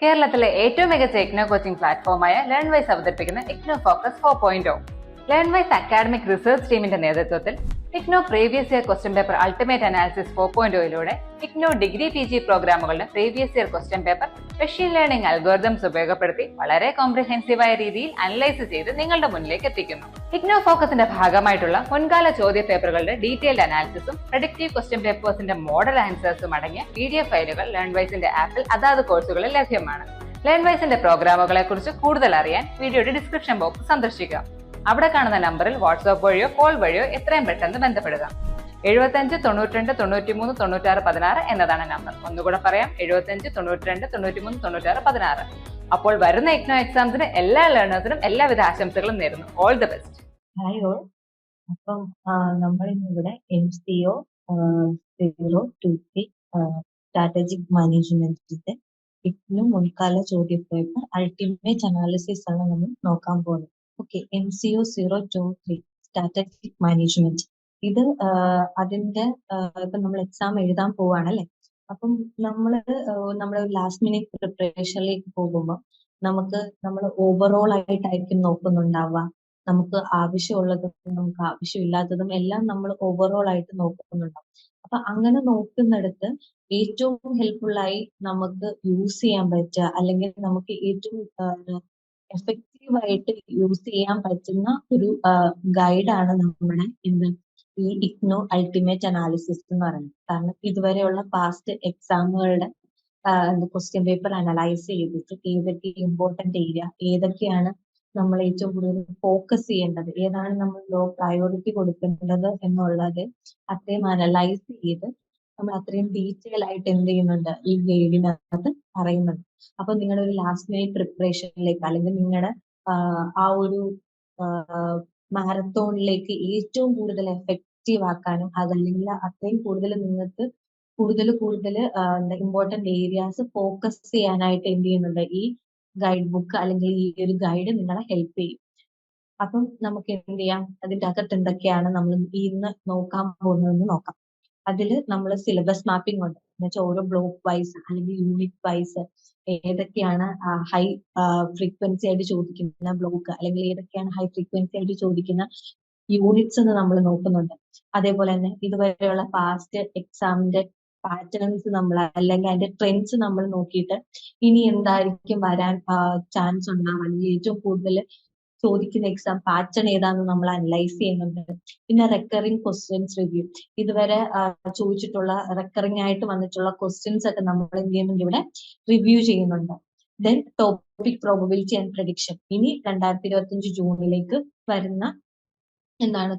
കേരളത്തിലെ ഏറ്റവും മികച്ച ഇഗ്നോ കോച്ചിംഗ് പ്ലാറ്റ്ഫോമായ ലേൺവൈസ് അവതരിപ്പിക്കുന്ന IGNOU focus 4.0. Learnwise academic research ടീമിന്റെ നേതൃത്വത്തിൽ IGNOU previous year question paper ultimate analysis 4.0യിലൂടെ ഇഗ്നോ ഡിഗ്രി PG പ്രോഗ്രാമുകളുടെ previous year question paper machine learning algorithms ഉപയോഗപ്പെടുത്തി വളരെ കോംപ്രിഹെൻസീവായ രീതിയിൽ അനലൈസ് ചെയ്ത് നിങ്ങളുടെ മുന്നിലേക്ക് എത്തിക്കുന്നു. ഇഗ്നോ ഫോക്കസിന്റെ ഭാഗമായിട്ടുള്ള മുൻകാല ചോദ്യ പേപ്പറുകളുടെ ഡീറ്റെയിൽഡ് അനാലിസിസും പ്രഡിക്റ്റീവ് ക്വസ്റ്റ്യൻ പേപ്പേഴ്സിന്റെ മോഡൽ ആൻസേഴ്സും അടങ്ങിയ PDF ഫയലുകൾ ലേൺവൈസിന്റെ ആപ്പിൽ അതാത് കോഴ്സുകളിൽ ലഭ്യമാണ്. ലേൺവൈസിന്റെ പ്രോഗ്രാമുകളെ കുറിച്ച് കൂടുതൽ അറിയാൻ വീഡിയോയുടെ ഡിസ്ക്രിപ്ഷൻ ബോക്സ് സന്ദർശിക്കുക. അവിടെ കാണുന്ന നമ്പറിൽ വാട്സ്ആപ്പ് വഴിയോ കോൾ വഴിയോ എത്രയും പെട്ടെന്ന് ബന്ധപ്പെടുക. 75 92 93 96 16 എന്നതാണ് നമ്പർ. ഒന്നുകൂടെ പറയാം, 75 92 93 96 16. അപ്പോൾ വരുന്ന ഇഗ്നോ എക്സാംസിന് എല്ലാ ലേണേഴ്സിനും എല്ലാവിധ ആശംസകളും നേരുന്നു. All the best. Hi all. അപ്പം നമ്മൾ ഇന്നിവിടെ MCO 023 സ്ട്രാറ്റജിക് മാനേജ്മെന്റിന്റെ ഇഗ്നോ മുൻകാല ചോദ്യ പേപ്പർ അൾട്ടിമേറ്റ് അനാലിസിസ് ആണ് നമ്മൾ നോക്കാൻ പോകുന്നത്. Okay, MCO 023 strategic management. ഇത് അതിന്റെ ഇപ്പൊ നമ്മൾ എക്സാം എഴുതാൻ പോവാണല്ലേ. അപ്പം നമ്മുടെ ലാസ്റ്റ് മിനിറ്റ് പ്രിപ്പറേഷനിലേക്ക് പോകുമ്പോൾ നമ്മൾ ഓവറോൾ ആയിട്ടായിരിക്കും നോക്കുന്നുണ്ടാവുക. നമുക്ക് ആവശ്യമുള്ളതും നമുക്ക് ആവശ്യമില്ലാത്തതും എല്ലാം നമ്മൾ ഓവറോൾ ആയിട്ട് നോക്കുന്നുണ്ടാവും. അപ്പൊ അങ്ങനെ നോക്കുന്നിടത്ത് ഏറ്റവും ഹെൽപ്ഫുൾ ആയി നമുക്ക് യൂസ് ചെയ്യാൻ പറ്റുക, അല്ലെങ്കിൽ നമുക്ക് ഏറ്റവും എഫക്റ്റീവ് ആയിട്ട് യൂസ് ചെയ്യാൻ പറ്റുന്ന ഒരു ഗൈഡാണ് നമ്മുടെ ഈ ഇഗ്നോ അൾട്ടിമേറ്റ് അനാലിസിസ് എന്ന് പറയുന്നത്. കാരണം ഇതുവരെയുള്ള പാസ്റ്റ് എക്സാമുകളുടെ ക്വസ്റ്റ്യൻ പേപ്പർ അനലൈസ് ചെയ്തിട്ട് ഏതൊക്കെ ഇമ്പോർട്ടന്റ് ഏരിയ, ഏതൊക്കെയാണ് നമ്മൾ ഏറ്റവും കൂടുതൽ ഫോക്കസ് ചെയ്യേണ്ടത്, ഏതാണ് നമ്മൾ ലോ പ്രയോറിറ്റി കൊടുക്കേണ്ടത് എന്നുള്ളത് അത്രയും അനലൈസ് ചെയ്ത് നമ്മൾ അത്രയും ഡീറ്റെയിൽ ആയിട്ട് എന്ത് ചെയ്യുന്നുണ്ട്, ഈ ഗൈഡിനകത്ത് പറയുന്നുണ്ട്. അപ്പൊ നിങ്ങളുടെ ഒരു ലാസ്റ്റ് മിനിറ്റ് പ്രിപ്പറേഷനിലേക്ക്, അല്ലെങ്കിൽ നിങ്ങളുടെ ആ ഒരു മാരത്തോണിലേക്ക് ഏറ്റവും കൂടുതൽ എഫക്റ്റീവ് ആക്കാനും, അതല്ലെങ്കിൽ അത്രയും കൂടുതൽ നിങ്ങൾക്ക് കൂടുതൽ ഇമ്പോർട്ടന്റ് ഏരിയാസ് ഫോക്കസ് ചെയ്യാനായിട്ട് എന്ത് ചെയ്യുന്നുണ്ട്, ഈ ഗൈഡ് ബുക്ക് അല്ലെങ്കിൽ ഈ ഒരു ഗൈഡ് നിങ്ങളെ ഹെൽപ്പ് ചെയ്യും. അപ്പം നമുക്ക് എന്ത് ചെയ്യാം, അതിന്റെ അകത്ത് എന്തൊക്കെയാണ് നമ്മൾ ഇന്ന് നോക്കാൻ പോകുന്നതെന്ന് നോക്കാം. അതിൽ നമ്മൾ സിലബസ് മാപ്പിംഗ് ഉണ്ട്. എന്നുവെച്ചാൽ ഓരോ ബ്ലോക്ക് വൈസ് അല്ലെങ്കിൽ യൂണിറ്റ് വൈസ് ഏതൊക്കെയാണ് ഹൈ ഫ്രീക്വൻസി ആയിട്ട് ചോദിക്കുന്ന ബ്ലോക്ക്, അല്ലെങ്കിൽ ഏതൊക്കെയാണ് ഹൈ ഫ്രീക്വൻസി ആയിട്ട് ചോദിക്കുന്ന യൂണിറ്റ്സ് എന്ന് നമ്മൾ നോക്കുന്നുണ്ട്. അതേപോലെ തന്നെ ഇതുവരെയുള്ള പാസ്റ്റ് എക്സാമിന്റെ പാറ്റേൺസ് നമ്മൾ, അല്ലെങ്കിൽ അതിന്റെ ട്രെൻഡ്സ് നമ്മൾ നോക്കിയിട്ട് ഇനി എന്തായിരിക്കും വരാൻ ചാൻസ് ഉണ്ടാവുക, അല്ലെങ്കിൽ ഏറ്റവും കൂടുതൽ ചോദിക്കുന്ന എക്സാം പാറ്റേൺ ഏതാന്ന് നമ്മൾ അനലൈസ് ചെയ്യുന്നുണ്ട്. പിന്നെ റെക്കറിംഗ് ക്വസ്റ്റ്യൻസ് റിവ്യൂ, ഇതുവരെ ചോദിച്ചിട്ടുള്ള റെക്കറിംഗ് ആയിട്ട് വന്നിട്ടുള്ള ക്വസ്റ്റ്യൻസ് ഒക്കെ നമ്മൾ എന്ത് ചെയ്യുന്നുണ്ട്, ഇവിടെ റിവ്യൂ ചെയ്യുന്നുണ്ട്. Then topic probability and prediction, ഇനി 2025 ജൂണിലേക്ക് വരുന്ന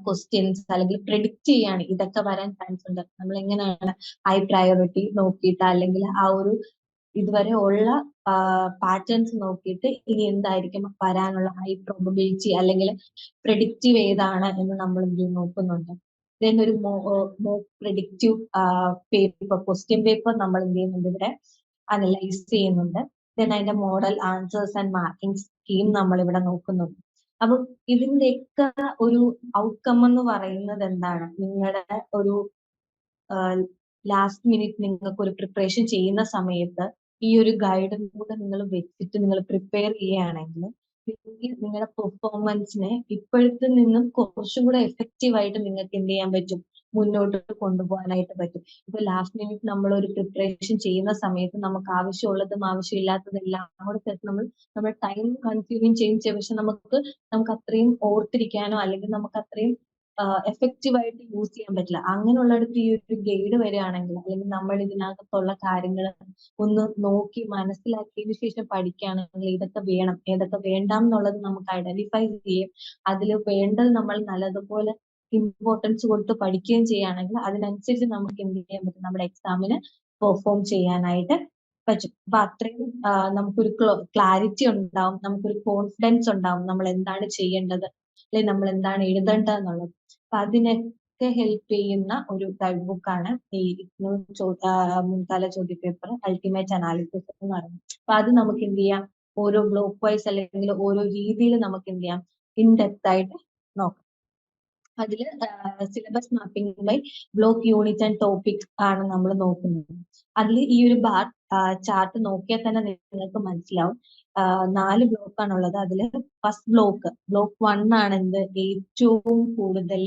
ക്വസ്റ്റ്യൻസ് അല്ലെങ്കിൽ പ്രെഡിക്റ്റ് ചെയ്യാണ് ഇതൊക്കെ വരാൻ ചാൻസ് ഉണ്ട്. നമ്മൾ എങ്ങനെയാണ് ഹൈ പ്രയോറിറ്റി നോക്കിയിട്ട്, അല്ലെങ്കിൽ ആ ഒരു ഇതുവരെ ഉള്ള പാറ്റേൺസ് നോക്കിയിട്ട് ഇനി എന്തായിരിക്കും വരാനുള്ള ഹൈ പ്രോബബിലിറ്റി അല്ലെങ്കിൽ പ്രെഡിക്റ്റീവ് ഏതാണ് എന്ന് നമ്മൾ നോക്കുന്നുണ്ട്. ദെൻ ഒരു mock predictive paper, question paper നമ്മൾ എന്ത് ചെയ്യുന്നുണ്ട്, ഇവിടെ അനലൈസ് ചെയ്യുന്നുണ്ട്. ദെൻ അതിന്റെ model answers and marking scheme നമ്മൾ ഇവിടെ നോക്കുന്നുണ്ട്. അപ്പൊ ഇതിന്റെയൊക്കെ ഒരു ഔട്ട്കം എന്ന് പറയുന്നത് എന്താണ്, നിങ്ങളുടെ ഒരു ലാസ്റ്റ് മിനിറ്റ് നിങ്ങൾക്ക് ഒരു പ്രിപ്പറേഷൻ ചെയ്യുന്ന സമയത്ത് ഈ ഒരു ഗൈഡും കൂടെ നിങ്ങൾ വെച്ചിട്ട് നിങ്ങൾ പ്രിപ്പയർ ചെയ്യുകയാണെങ്കിൽ നിങ്ങളുടെ പെർഫോമൻസിനെ ഇപ്പോഴത്തെ നിന്നും കുറച്ചും കൂടെ എഫക്റ്റീവ് ആയിട്ട് നിങ്ങൾക്ക് എന്ത് ചെയ്യാൻ പറ്റും, മുന്നോട്ട് കൊണ്ടുപോകാനായിട്ട് പറ്റും. ഇപ്പൊ ലാസ്റ്റ് മിനിറ്റ് നമ്മൾ ഒരു പ്രിപ്പറേഷൻ ചെയ്യുന്ന സമയത്ത് നമുക്ക് ആവശ്യമുള്ളതും ആവശ്യമില്ലാത്തതും എല്ലാം കൂടെ ചേർത്ത് നമ്മൾ ടൈം കൺസ്യൂമിങ് ചെയ്യും. പക്ഷെ നമുക്ക് അത്രയും ഓർത്തിരിക്കാനോ അല്ലെങ്കിൽ നമുക്ക് അത്രയും എഫക്റ്റീവ് ആയിട്ട് യൂസ് ചെയ്യാൻ പറ്റില്ല. അങ്ങനെയുള്ളിടത്ത് ഈ ഒരു ഗൈഡ് വരികയാണെങ്കിൽ, അല്ലെങ്കിൽ നമ്മൾ ഇതിനകത്തുള്ള കാര്യങ്ങൾ ഒന്ന് നോക്കി മനസ്സിലാക്കിയതിനു ശേഷം പഠിക്കുകയാണെങ്കിൽ ഇതൊക്കെ വേണം ഏതൊക്കെ വേണ്ടാം എന്നുള്ളത് നമുക്ക് ഐഡന്റിഫൈ ചെയ്യും. അതിൽ വേണ്ടത് നമ്മൾ നല്ലതുപോലെ ഇമ്പോർട്ടൻസ് കൊടുത്ത് പഠിക്കുകയും ചെയ്യുകയാണെങ്കിൽ അതിനനുസരിച്ച് നമുക്ക് എന്ത് ചെയ്യാൻ പറ്റും, നമ്മുടെ എക്സാമിന് പെർഫോം ചെയ്യാനായിട്ട് പറ്റും. അപ്പൊ അത്രയും നമുക്കൊരു ക്ലാരിറ്റി ഉണ്ടാവും, നമുക്കൊരു കോൺഫിഡൻസ് ഉണ്ടാവും നമ്മൾ എന്താണ് ചെയ്യേണ്ടത്, അല്ലെങ്കിൽ നമ്മൾ എന്താണ് എഴുതേണ്ടത് എന്നുള്ളത്. അപ്പൊ അതിനൊക്കെ ഹെൽപ്പ് ചെയ്യുന്ന ഒരു ഗൈഡ് ബുക്കാണ് ഈ മുൻകാല ചോദ്യ പേപ്പർ അൾട്ടിമേറ്റ് അനാലിസിസ് എന്ന് പറയുന്നത്. അപ്പൊ അത് നമുക്ക് എന്ത് ചെയ്യാം, ഓരോ ബ്ലോക്ക് വൈസ് അല്ലെങ്കിൽ ഓരോ രീതിയിൽ നമുക്ക് എന്ത് ചെയ്യാം, ഇൻ ഡെപ്ത് ആയിട്ട് നോക്കാം. അതിൽ syllabus mapping by block unit and topic ആണ് നമ്മൾ നോക്കുന്നത്. അതിൽ ഈ ഒരു ബാർ ചാർട്ട് നോക്കിയാൽ തന്നെ നിങ്ങൾക്ക് മനസ്സിലാവും. 4 ബ്ലോക്കാണുള്ളത്. അതില് ഫസ്റ്റ് ബ്ലോക്ക് 1 ആണ് എന്ത് ഏറ്റവും കൂടുതൽ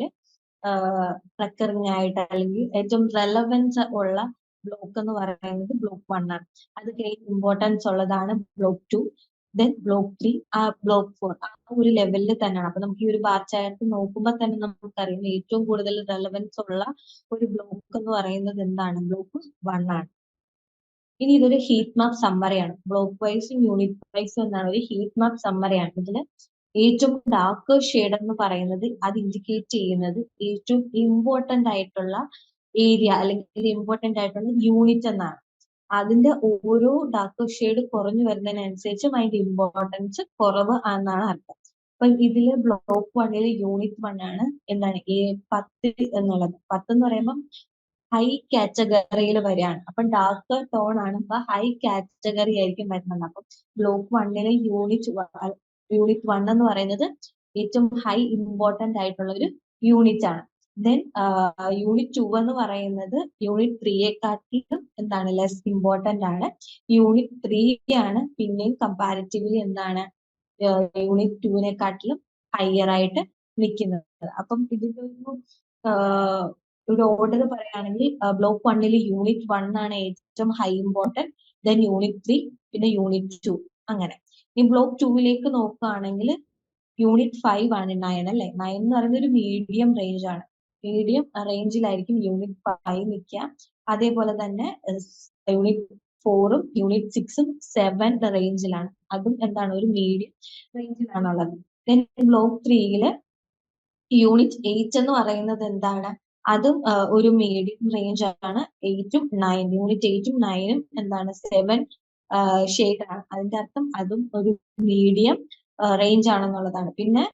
റെക്കറിംഗ് ആയിട്ട് അല്ലെങ്കിൽ ഏറ്റവും റെലവൻസ് ഉള്ള ബ്ലോക്ക് എന്ന് പറയുന്നത് ബ്ലോക്ക് 1 ആണ്. അത് ഇമ്പോർട്ടൻസ് ഉള്ളതാണ് ബ്ലോക്ക് 2, ദെൻ ബ്ലോക്ക് 3, ബ്ലോക്ക് 4 ആ ഒരു ലെവലിൽ തന്നെയാണ്. അപ്പൊ നമുക്ക് ഈ ഒരു ബാർ ചാർട്ട് നോക്കുമ്പോൾ തന്നെ നമുക്കറിയാം ഏറ്റവും കൂടുതൽ റെലവൻസ് ഉള്ള ഒരു ബ്ലോക്ക് എന്ന് പറയുന്നത് എന്താണ്, ബ്ലോക്ക് 1 ആണ്. ഇനി ഇതൊരു ഹീറ്റ് മാപ്പ് സമ്മറിയാണ്. ബ്ലോക്ക് വൈസും യൂണിറ്റ് വൈസും എന്താണ് ഒരു ഹീറ്റ് മാപ്പ് സമ്മറിയാണ്. ഇതില് ഏറ്റവും ഡാർക്ക് ഷെയ്ഡ് എന്ന് പറയുന്നത് അത് ഇൻഡിക്കേറ്റ് ചെയ്യുന്നത് ഏറ്റവും ഇമ്പോർട്ടന്റ് ആയിട്ടുള്ള ഏരിയ അല്ലെങ്കിൽ ഇമ്പോർട്ടന്റ് ആയിട്ടുള്ള യൂണിറ്റ് എന്നാണ്. അതിന്റെ ഓരോ ഡാർക്ക് ഷെയ്ഡ് കുറഞ്ഞു വരുന്നതിനനുസരിച്ചും അതിന്റെ ഇമ്പോർട്ടൻസ് കുറവ് എന്നാണ് അർത്ഥം. അപ്പൊ ഇതില് ബ്ലോക്ക് 1 യൂണിറ്റ് 1 ആണ് എന്താണ് 10 എന്നുള്ളത്. 10 എന്ന് പറയുമ്പോൾ ഹൈ കാറ്റഗറിയിൽ വരികയാണ്. അപ്പൊ ഡാർക്ക് ടോൺ ആണ്, അപ്പൊ ഹൈ കാറ്റഗറി ആയിരിക്കും വരുന്നത്. അപ്പൊ ബ്ലോക്ക് 1 യൂണിറ്റ് 1 എന്ന് പറയുന്നത് ഏറ്റവും ഹൈ ഇമ്പോർട്ടന്റ് ആയിട്ടുള്ള ഒരു യൂണിറ്റ് ആണ്. ദെൻ യൂണിറ്റ് 2 എന്ന് പറയുന്നത് യൂണിറ്റ് 3യെക്കാട്ടിലും എന്താണ് ലെസ് ഇമ്പോർട്ടന്റ് ആണ്. യൂണിറ്റ് 3 ആണ് പിന്നെയും കമ്പാരിറ്റീവ്ലി എന്താണ് യൂണിറ്റ് 2വിനെക്കാട്ടിലും ഹയർ ആയിട്ട് നിൽക്കുന്നത്. അപ്പം ഇതിന്റെ ഒരു ഓർഡർ പറയുകയാണെങ്കിൽ ബ്ലോക്ക് 1 യൂണിറ്റ് 1 ആണ് ഏറ്റവും ഹൈ ഇമ്പോർട്ടന്റ്, ദെൻ യൂണിറ്റ് 3, പിന്നെ യൂണിറ്റ് 2 അങ്ങനെ. ഈ ബ്ലോക്ക് 2വിലേക്ക് നോക്കുകയാണെങ്കിൽ യൂണിറ്റ് 5 ആണ് 9 അല്ലെ. 9 എന്ന് പറയുന്നത് ഒരു മീഡിയം റേഞ്ച് ആണ്. മീഡിയം റേഞ്ചിലായിരിക്കും യൂണിറ്റ് 5 നിൽക്കുക. അതേപോലെ തന്നെ യൂണിറ്റ് 4ഉം യൂണിറ്റ് 6ഉം 7 റേഞ്ചിലാണ്. അതും എന്താണ് ഒരു മീഡിയം റേഞ്ചിലാണുള്ളത്. ദെൻ ബ്ലോക്ക് 3യില് യൂണിറ്റ് 8 എന്ന് പറയുന്നത് എന്താണ്, അതും ഒരു മീഡിയം റേഞ്ച് ആണ്. 8ഉം 9 യൂണിറ്റ് 8ഉം 9ഉം എന്താണ് 7 ഷെയ്ഡ് ആണ്. അതിന്റെ അർത്ഥം അതും ഒരു മീഡിയം റേഞ്ച് ആണെന്നുള്ളതാണ്. പിന്നെ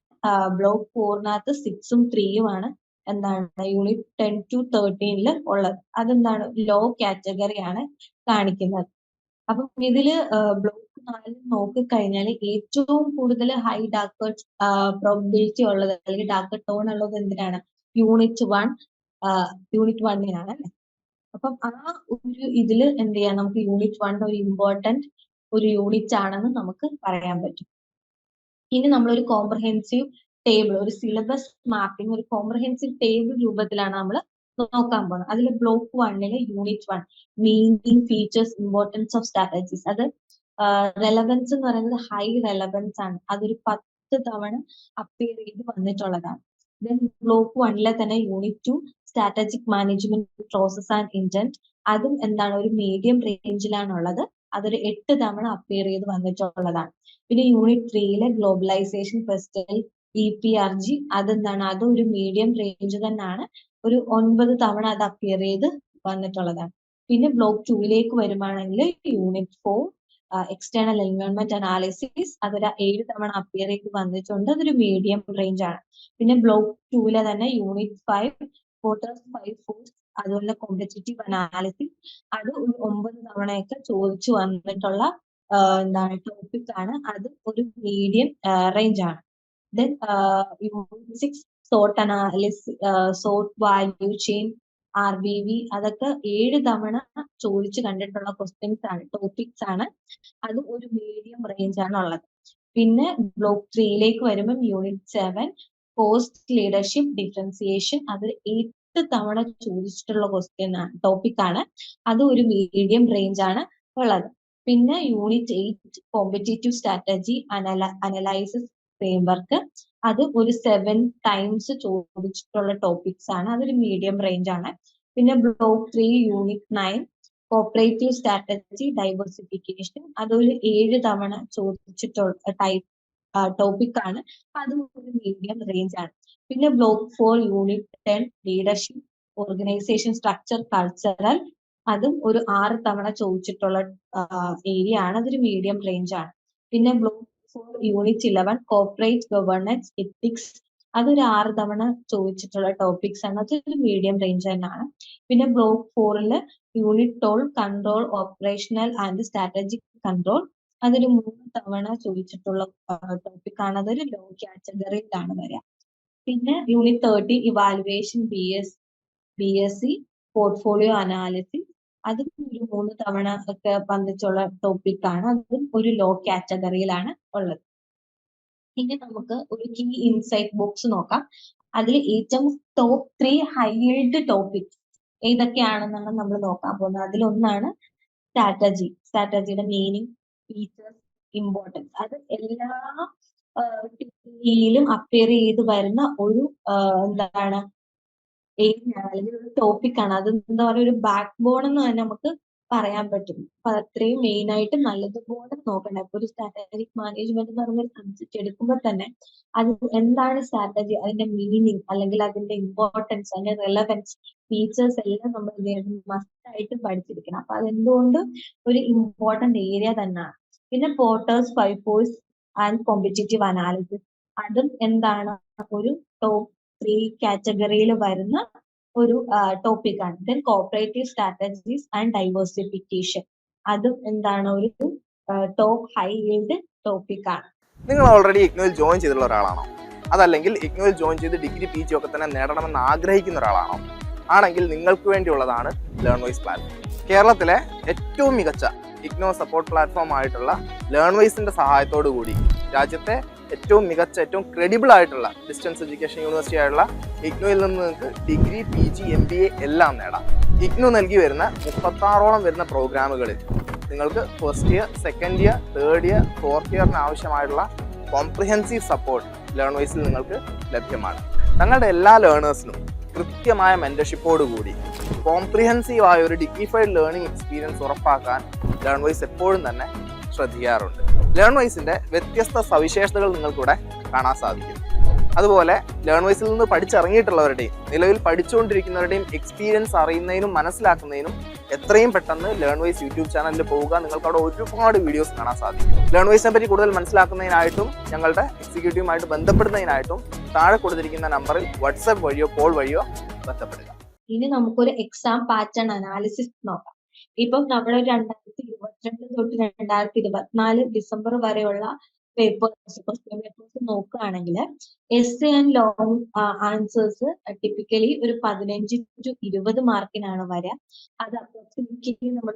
ബ്ലോക്ക് 4നകത്ത് 6ഉം 3ഉം ആണ് എന്താണ് യൂണിറ്റ് 10 to 13 ഉള്ളത്. അതെന്താണ് ലോ കാറ്റഗറി ആണ് കാണിക്കുന്നത്. അപ്പം ഇതില് ബ്ലോക്ക് 4 നോക്കിക്കഴിഞ്ഞാൽ ഏറ്റവും കൂടുതൽ ഹൈ ഡാർക്ക് പ്രോബിലിറ്റി ഉള്ളത് അല്ലെങ്കിൽ ഡാർക്ക് ടോൺ ഉള്ളത് എന്തിനാണ്, യൂണിറ്റ് 1 അല്ലെ. അപ്പം ആ ഒരു ഇതില് എന്ത് ചെയ്യാം, നമുക്ക് യൂണിറ്റ് 1 ഒരു ഇമ്പോർട്ടന്റ് ഒരു യൂണിറ്റ് ആണെന്ന് നമുക്ക് പറയാൻ പറ്റും. ഇനി നമ്മളൊരു കോംപ്രഹെൻസീവ് ടേബിൾ, ഒരു സിലബസ് മാപ്പിംഗ് ഒരു കോംപ്രഹെൻസീവ് ടേബിൾ രൂപത്തിലാണ് നമ്മൾ നോക്കാൻ പോകുന്നത്. അതിൽ block 1 unit 1 meaning, features, importance of strategies, അത് റെലവൻസ് എന്ന് പറയുന്നത് ഹൈ റെലവൻസ് ആണ്. അതൊരു 10 തവണ അപ്പിയർ ചെയ്ത് വന്നിട്ടുള്ളതാണ്. ദെൻ ബ്ലോക്ക് 1 തന്നെ unit 2 strategic management process and intent, അതും എന്താണ് ഒരു മീഡിയം റേഞ്ചിലാണുള്ളത്. അതൊരു 8 തവണ അപ്പിയർ ചെയ്ത് വന്നിട്ടുള്ളതാണ്. പിന്നെ യൂണിറ്റ് 3 ഗ്ലോബലൈസേഷൻ ഫെസ്റ്റിവൽ EPRG, അതെന്താണ് അതും ഒരു മീഡിയം റേഞ്ച് തന്നെയാണ്. ഒരു 9 തവണ അത് അപ്പിയർ ചെയ്ത് വന്നിട്ടുള്ളതാണ്. പിന്നെ ബ്ലോക്ക് 2ലേക്ക് വരുവാണെങ്കിൽ യൂണിറ്റ് 4 എക്സ്റ്റേണൽ എൻവയോൺമെന്റ് അനാലിസിസ്, അതൊരു 7 തവണ അപ്പിയർ ചെയ്ത് വന്നിട്ടുണ്ട്. അതൊരു മീഡിയം റേഞ്ച് ആണ്. പിന്നെ ബ്ലോക്ക് 2 തന്നെ യൂണിറ്റ് 5 വോട്ടേഴ്സ് 5 ഫോഴ്സ്, അതുപോലെ കോമ്പറ്റേറ്റീവ് അനാലിസിസ്, അത് ഒരു 9 തവണയൊക്കെ ചോദിച്ചു വന്നിട്ടുള്ള എന്താണ് ടോപ്പിക് ആണ്. അത് ഒരു മീഡിയം റേഞ്ച് ആണ്. Then unit 6 sort analysis, sort value chain, RBV, അതൊക്കെ 7 തവണ ചോദിച്ചു കണ്ടിട്ടുള്ള ക്വസ്റ്റ്യൻസ് ആണ്, ടോപ്പിക്സ് ആണ്. അത് ഒരു മീഡിയം റേഞ്ച് ആണ് ഉള്ളത്. പിന്നെ ബ്ലോക്ക് 3ലേക്ക് വരുമ്പോൾ യൂണിറ്റ് 7 പോസ്റ്റ് ലീഡർഷിപ്പ് ഡിഫറൻസിയേഷൻ, അത് 8 തവണ ചോദിച്ചിട്ടുള്ള ക്വസ്റ്റ്യൻ ആണ്, ടോപ്പിക് ആണ്. അത് ഒരു മീഡിയം റേഞ്ച് ആണ് ഉള്ളത്. പിന്നെ unit 8 competitive strategy analysis framework, അത് ഒരു 7 ടൈംസ് ചോദിച്ചിട്ടുള്ള ടോപ്പിക്സ് ആണ്. അതൊരു മീഡിയം റേഞ്ച് ആണ്. പിന്നെ block 3 unit 9 cooperative strategy diversification, അതൊരു 7 തവണ ചോദിച്ചിട്ടുള്ള ടോപ്പിക് ആണ്. അതും ഒരു മീഡിയം റേഞ്ച് ആണ്. പിന്നെ block 4 unit 10 leadership organisation structure cultural, അതും ഒരു 6 തവണ ചോദിച്ചിട്ടുള്ള ഏരിയ ആണ്. അതൊരു മീഡിയം റേഞ്ച് ആണ്. പിന്നെ block 4 unit 11 corporate governance ethics, അതൊരു 6 തവണ ചോദിച്ചിട്ടുള്ള ടോപ്പിക്സ് ആണ്. അതൊരു മീഡിയം റേഞ്ച് തന്നെയാണ്. പിന്നെ block 4 unit 12 control operational and strategic control, അതൊരു 3 തവണ ചോദിച്ചിട്ടുള്ള ടോപ്പിക് ആണ്. അതൊരു ലോ കാറ്റഗറിയിലാണ് വരിക. പിന്നെ unit 13 evaluation BSc portfolio analysis, അതും ഒരു 3 തവണ ഒക്കെ വന്നിട്ടുള്ള ടോപ്പിക്കാണ്. അതും ഒരു ലോ കാറ്റഗറിയിലാണ് ഉള്ളത്. ഇനി നമുക്ക് ഒരു കീ ഇൻസൈറ്റ് ബോക്സ് നോക്കാം. അതിൽ ഏറ്റവും ടോപ്പ് 3 ഹൈ yield ടോപ്പിക്സ് ഏതൊക്കെയാണെന്നാണ് നമ്മൾ നോക്കാൻ പോകുന്നത്. അതിലൊന്നാണ് സ്ട്രാറ്റജിയുടെ മീനിങ്, ഫീച്ചേഴ്സ്, ഇമ്പോർട്ടൻസ്. അത് എല്ലാ ടിയിലും അപ്പിയർ ചെയ്ത് വരുന്ന ഒരു എന്താണ് ഏരിയയാണ് അല്ലെങ്കിൽ ഒരു ടോപ്പിക്കാണ്. അത് എന്താ പറയുക, ഒരു ബാക്ക് ബോൺ എന്ന് തന്നെ നമുക്ക് പറയാൻ പറ്റും. അപ്പൊ അത്രയും മെയിൻ ആയിട്ട് നല്ലതുപോലെ നോക്കണ്ട. ഇപ്പൊ ഒരു സ്ട്രാറ്റജിക് മാനേജ്മെന്റ് എന്ന് പറഞ്ഞ ഒരു സബ്ജക്ട് എടുക്കുമ്പോൾ തന്നെ അത് എന്താണ് സ്ട്രാറ്റജി, അതിന്റെ മീനിങ് അല്ലെങ്കിൽ അതിന്റെ ഇമ്പോർട്ടൻസ്, അതിന്റെ റെലവൻസ്, ഫീച്ചേഴ്സ് എല്ലാം നമ്മൾ മസ്റ്റ് ആയിട്ട് പഠിച്ചിരിക്കണം. അപ്പൊ അതെന്തുകൊണ്ട് ഒരു ഇമ്പോർട്ടന്റ് ഏരിയ തന്നെയാണ്. പിന്നെ പോർട്ടേഴ്സ്, പൈപ്പോഴ്സ് ആൻഡ് കോമ്പറ്റേറ്റീവ് അനാലിസിസ്, അതും എന്താണ് ഒരു ടോപ്പ് 3 കാറ്റഗറിയിൽ വരുന്ന ഒരു ടോപ്പിക്കാണ്. Then cooperative strategies and diversification, അതും എന്താണ് ഒരു ടോപ്പ് ഹൈ yield ടോപ്പിക്കാണ്. നിങ്ങൾ ഓൾറെഡി ഇഗ്നോയിൽ ജോയിൻ ചെയ്തിട്ടുള്ള ഒരാളാണോ? അതല്ലെങ്കിൽ ഇഗ്നോയിൽ ജോയിൻ ചെയ്ത് ഡിഗ്രി PG ഒക്കെ തന്നെ നേടണമെന്ന് ആഗ്രഹിക്കുന്ന ഒരാളാണോ? ആണെങ്കിൽ നിങ്ങൾക്ക് വേണ്ടിയുള്ളതാണ് ലേൺവൈസ് പ്ലാറ്റ്ഫോം. കേരളത്തിലെ ഏറ്റവും മികച്ച ഇഗ്നോ സപ്പോർട്ട് പ്ലാറ്റ്ഫോം ആയിട്ടുള്ള ലേൺവൈസിന്റെ സഹായത്തോടു കൂടി രാജ്യത്തെ ഏറ്റവും മികച്ച, ഏറ്റവും ക്രെഡിബിൾ ആയിട്ടുള്ള ഡിസ്റ്റൻസ് എഡ്യൂക്കേഷൻ യൂണിവേഴ്സിറ്റി ആയിട്ടുള്ള ഇഗ്നോയിൽ നിന്ന് നിങ്ങൾക്ക് ഡിഗ്രി PG MBA എല്ലാം നേടാം. ഇഗ്നോ നൽകി വരുന്ന 36ഓളം വരുന്ന പ്രോഗ്രാമുകളിൽ നിങ്ങൾക്ക് first year, second year, third year, fourth ഇയറിന് ആവശ്യമായിട്ടുള്ള കോംപ്രിഹെൻസീവ് സപ്പോർട്ട് ലേൺവൈസിൽ നിങ്ങൾക്ക് ലഭ്യമാണ്. തങ്ങളുടെ എല്ലാ ലേണേഴ്സിനും കൃത്യമായ മെന്റർഷിപ്പോടുകൂടി കോംപ്രിഹെൻസീവ് ആയ ഒരു ഡിഗ്നിഫൈഡ് ലേണിംഗ് എക്സ്പീരിയൻസ് ഉറപ്പാക്കാൻ ലേൺവൈസ് എപ്പോഴും തന്നെ ശ്രദ്ധിക്കാറുണ്ട്. ലേൺവൈസിന്റെ വ്യത്യസ്ത സവിശേഷതകൾ നിങ്ങൾക്കിവിടെ കാണാൻ സാധിക്കും. അതുപോലെ ലേൺവൈസിൽ നിന്ന് പഠിച്ചിറങ്ങിയിട്ടുള്ളവരുടെയും നിലവിൽ പഠിച്ചുകൊണ്ടിരിക്കുന്നവരുടെയും എക്സ്പീരിയൻസ് അറിയുന്നതിനും മനസ്സിലാക്കുന്നതിനും എത്രയും പെട്ടെന്ന് ലേൺവൈസ് യൂട്യൂബ് ചാനലിൽ പോവുക. നിങ്ങൾക്ക് അവിടെ ഒരുപാട് വീഡിയോസ് കാണാൻ സാധിക്കും. ലേൺവൈസിനെ പറ്റി കൂടുതൽ മനസ്സിലാക്കുന്നതിനായിട്ടും ഞങ്ങളുടെ എക്സിക്യൂട്ടീവുമായിട്ട് ബന്ധപ്പെടുന്നതിനായിട്ടും താഴെ കൊടുത്തിരിക്കുന്ന നമ്പറിൽ വാട്സാപ്പ് വഴിയോ കോൾ വഴിയോ ബന്ധപ്പെടുക. ഇനി നമുക്കൊരു എക്സാം പാറ്റേൺ അനാലിസിസ് നോക്കാം. ഇപ്പം നമ്മൾ 2022 തൊട്ട് 2024 ഡിസംബർ വരെയുള്ള ക്വസ്റ്റ്യൻ പേപ്പേഴ്സ് നോക്കുകയാണെങ്കിൽ S and long answers typically ഒരു 15 to 20 മാർക്കിനാണ് വരിക. അത് അപ്രോക്സിമേറ്റ്ലി നമ്മൾ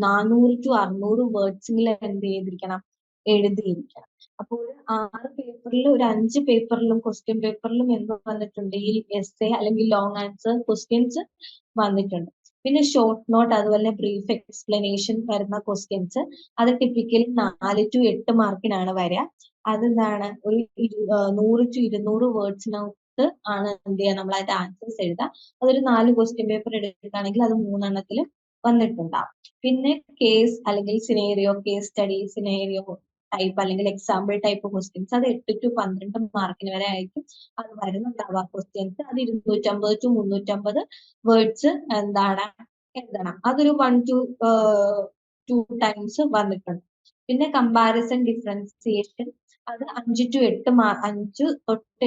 400 to 600 വേർഡ്സിൽ എന്ത് ചെയ്തിരിക്കണം, എഴുതിയിരിക്കണം. അപ്പൊ ഒരു 6 പേപ്പറിൽ ഒരു 5 പേപ്പറിലും ക്വസ്റ്റ്യൻ പേപ്പറിലും എന്ത് വന്നിട്ടുണ്ട്, ഈ എസ് അല്ലെങ്കിൽ ലോങ് ആൻസർ ക്വസ്റ്റ്യൻസ് വന്നിട്ടുണ്ട്. പിന്നെ ഷോർട്ട് നോട്ട്, അതുപോലെ ബ്രീഫ് എക്സ്പ്ലനേഷൻ വരുന്ന ക്വസ്റ്റ്യൻസ് അത് ടിപ്പിക്കലി 4 to 8 മാർക്കിനാണ് വരിക. അതെന്താണ് ഒരു 100 to 200 വേർഡ്സിനകത്ത് ആണ് എന്ത് ചെയ്യുക, നമ്മൾ അതിന്റെ ആൻസേഴ്സ് എഴുതുക. അതൊരു 4 ക്വസ്റ്റ്യൻ പേപ്പർ എടുക്കുകയാണെങ്കിൽ അത് 3 എണ്ണത്തിൽ വന്നിട്ടുണ്ടാവും. പിന്നെ കേസ് അല്ലെങ്കിൽ scenario, case study, scenario type അല്ലെങ്കിൽ എക്സാമ്പിൾ ടൈപ്പ് ക്വസ്റ്റ്യൻസ് അത് 8 to 12 മാർക്കിന് വരെ ആയിരിക്കും അത് വരുന്നുണ്ടാവുക ക്വസ്റ്റ്യൻസ്. അത് 250 to 350 വേർഡ്സ് എന്താണ് എഴുതണം. അതൊരു 1 to 2 ടൈംസ് വന്നിട്ടുണ്ട്. പിന്നെ കമ്പാരിസൺ ഡിഫറൻസിയേഷൻ അത് 5 to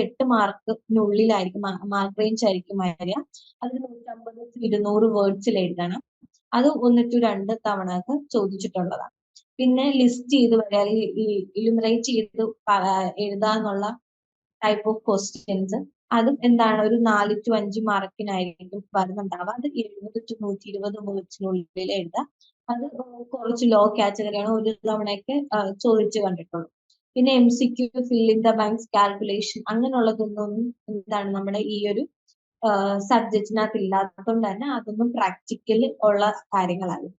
8 മാർക്കിനുള്ളിലായിരിക്കും, മാർക്ക് റേഞ്ച് ആയിരിക്കും വരിക. അത് 150 to 200 വേർഡ്സിൽ എഴുതണം. അത് 1 to 2 തവണ ഒക്കെ ചോദിച്ചിട്ടുള്ളതാണ്. പിന്നെ ലിസ്റ്റ് ചെയ്ത് വരിക അല്ലെങ്കിൽ ഇലുമിനേറ്റ് ചെയ്ത് എഴുതാന്നുള്ള ടൈപ്പ് ഓഫ് ക്വസ്റ്റ്യൻസ് അതും എന്താണ് ഒരു 4 to 5 മാർക്കിനായിരിക്കും വരുന്നുണ്ടാവുക. അത് 70 to 120 വേർഡ്സിനുള്ളിൽ എഴുതാം. അത് കുറച്ച് ലോ കാറ്റഗറിയാണ്, ഒരു തവണയൊക്കെ ചോദിച്ചു കണ്ടിട്ടുള്ളൂ. പിന്നെ MCQ, fill in the blanks, calculation അങ്ങനെയുള്ളതൊന്നും എന്താണ് നമ്മുടെ ഈ ഒരു സബ്ജക്റ്റിനകത്ത് ഇല്ലാത്തതുകൊണ്ട് തന്നെ അതൊന്നും പ്രാക്ടിക്കൽ ഉള്ള കാര്യങ്ങളാണ്.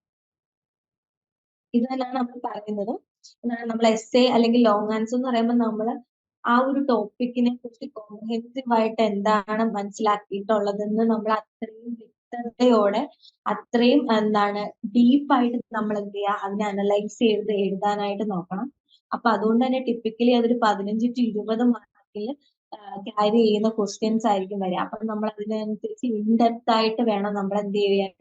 ഇത് തന്നെയാണ് നമ്മൾ പറയുന്നത്. നമ്മൾ എസ് അല്ലെങ്കിൽ ലോങ് ആൻസർ എന്ന് പറയുമ്പോൾ നമ്മൾ ആ ഒരു ടോപ്പിക്കിനെ കുറിച്ച് കോംപ്രിഹെൻസീവ് ആയിട്ട് എന്താണ് മനസ്സിലാക്കിയിട്ടുള്ളതെന്ന് നമ്മൾ അത്രയും വ്യക്തതയോടെ അത്രയും എന്താണ് ഡീപ്പായിട്ട് നമ്മൾ എന്ത് ചെയ്യുക, അതിനെ അനലൈസ് ചെയ്ത് എഴുതാനായിട്ട് നോക്കണം. അപ്പൊ അതുകൊണ്ട് തന്നെ ടിപ്പിക്കലി അതൊരു 15 to 20 മാർക്കിൽ ക്യാരി ചെയ്യുന്ന ക്വസ്റ്റ്യൻസ് ആയിരിക്കും വരിക. അപ്പൊ നമ്മൾ അതിനനുസരിച്ച് ഇൻഡെപ്ത് ആയിട്ട് വേണം നമ്മൾ എന്ത് ചെയ്യാൻ,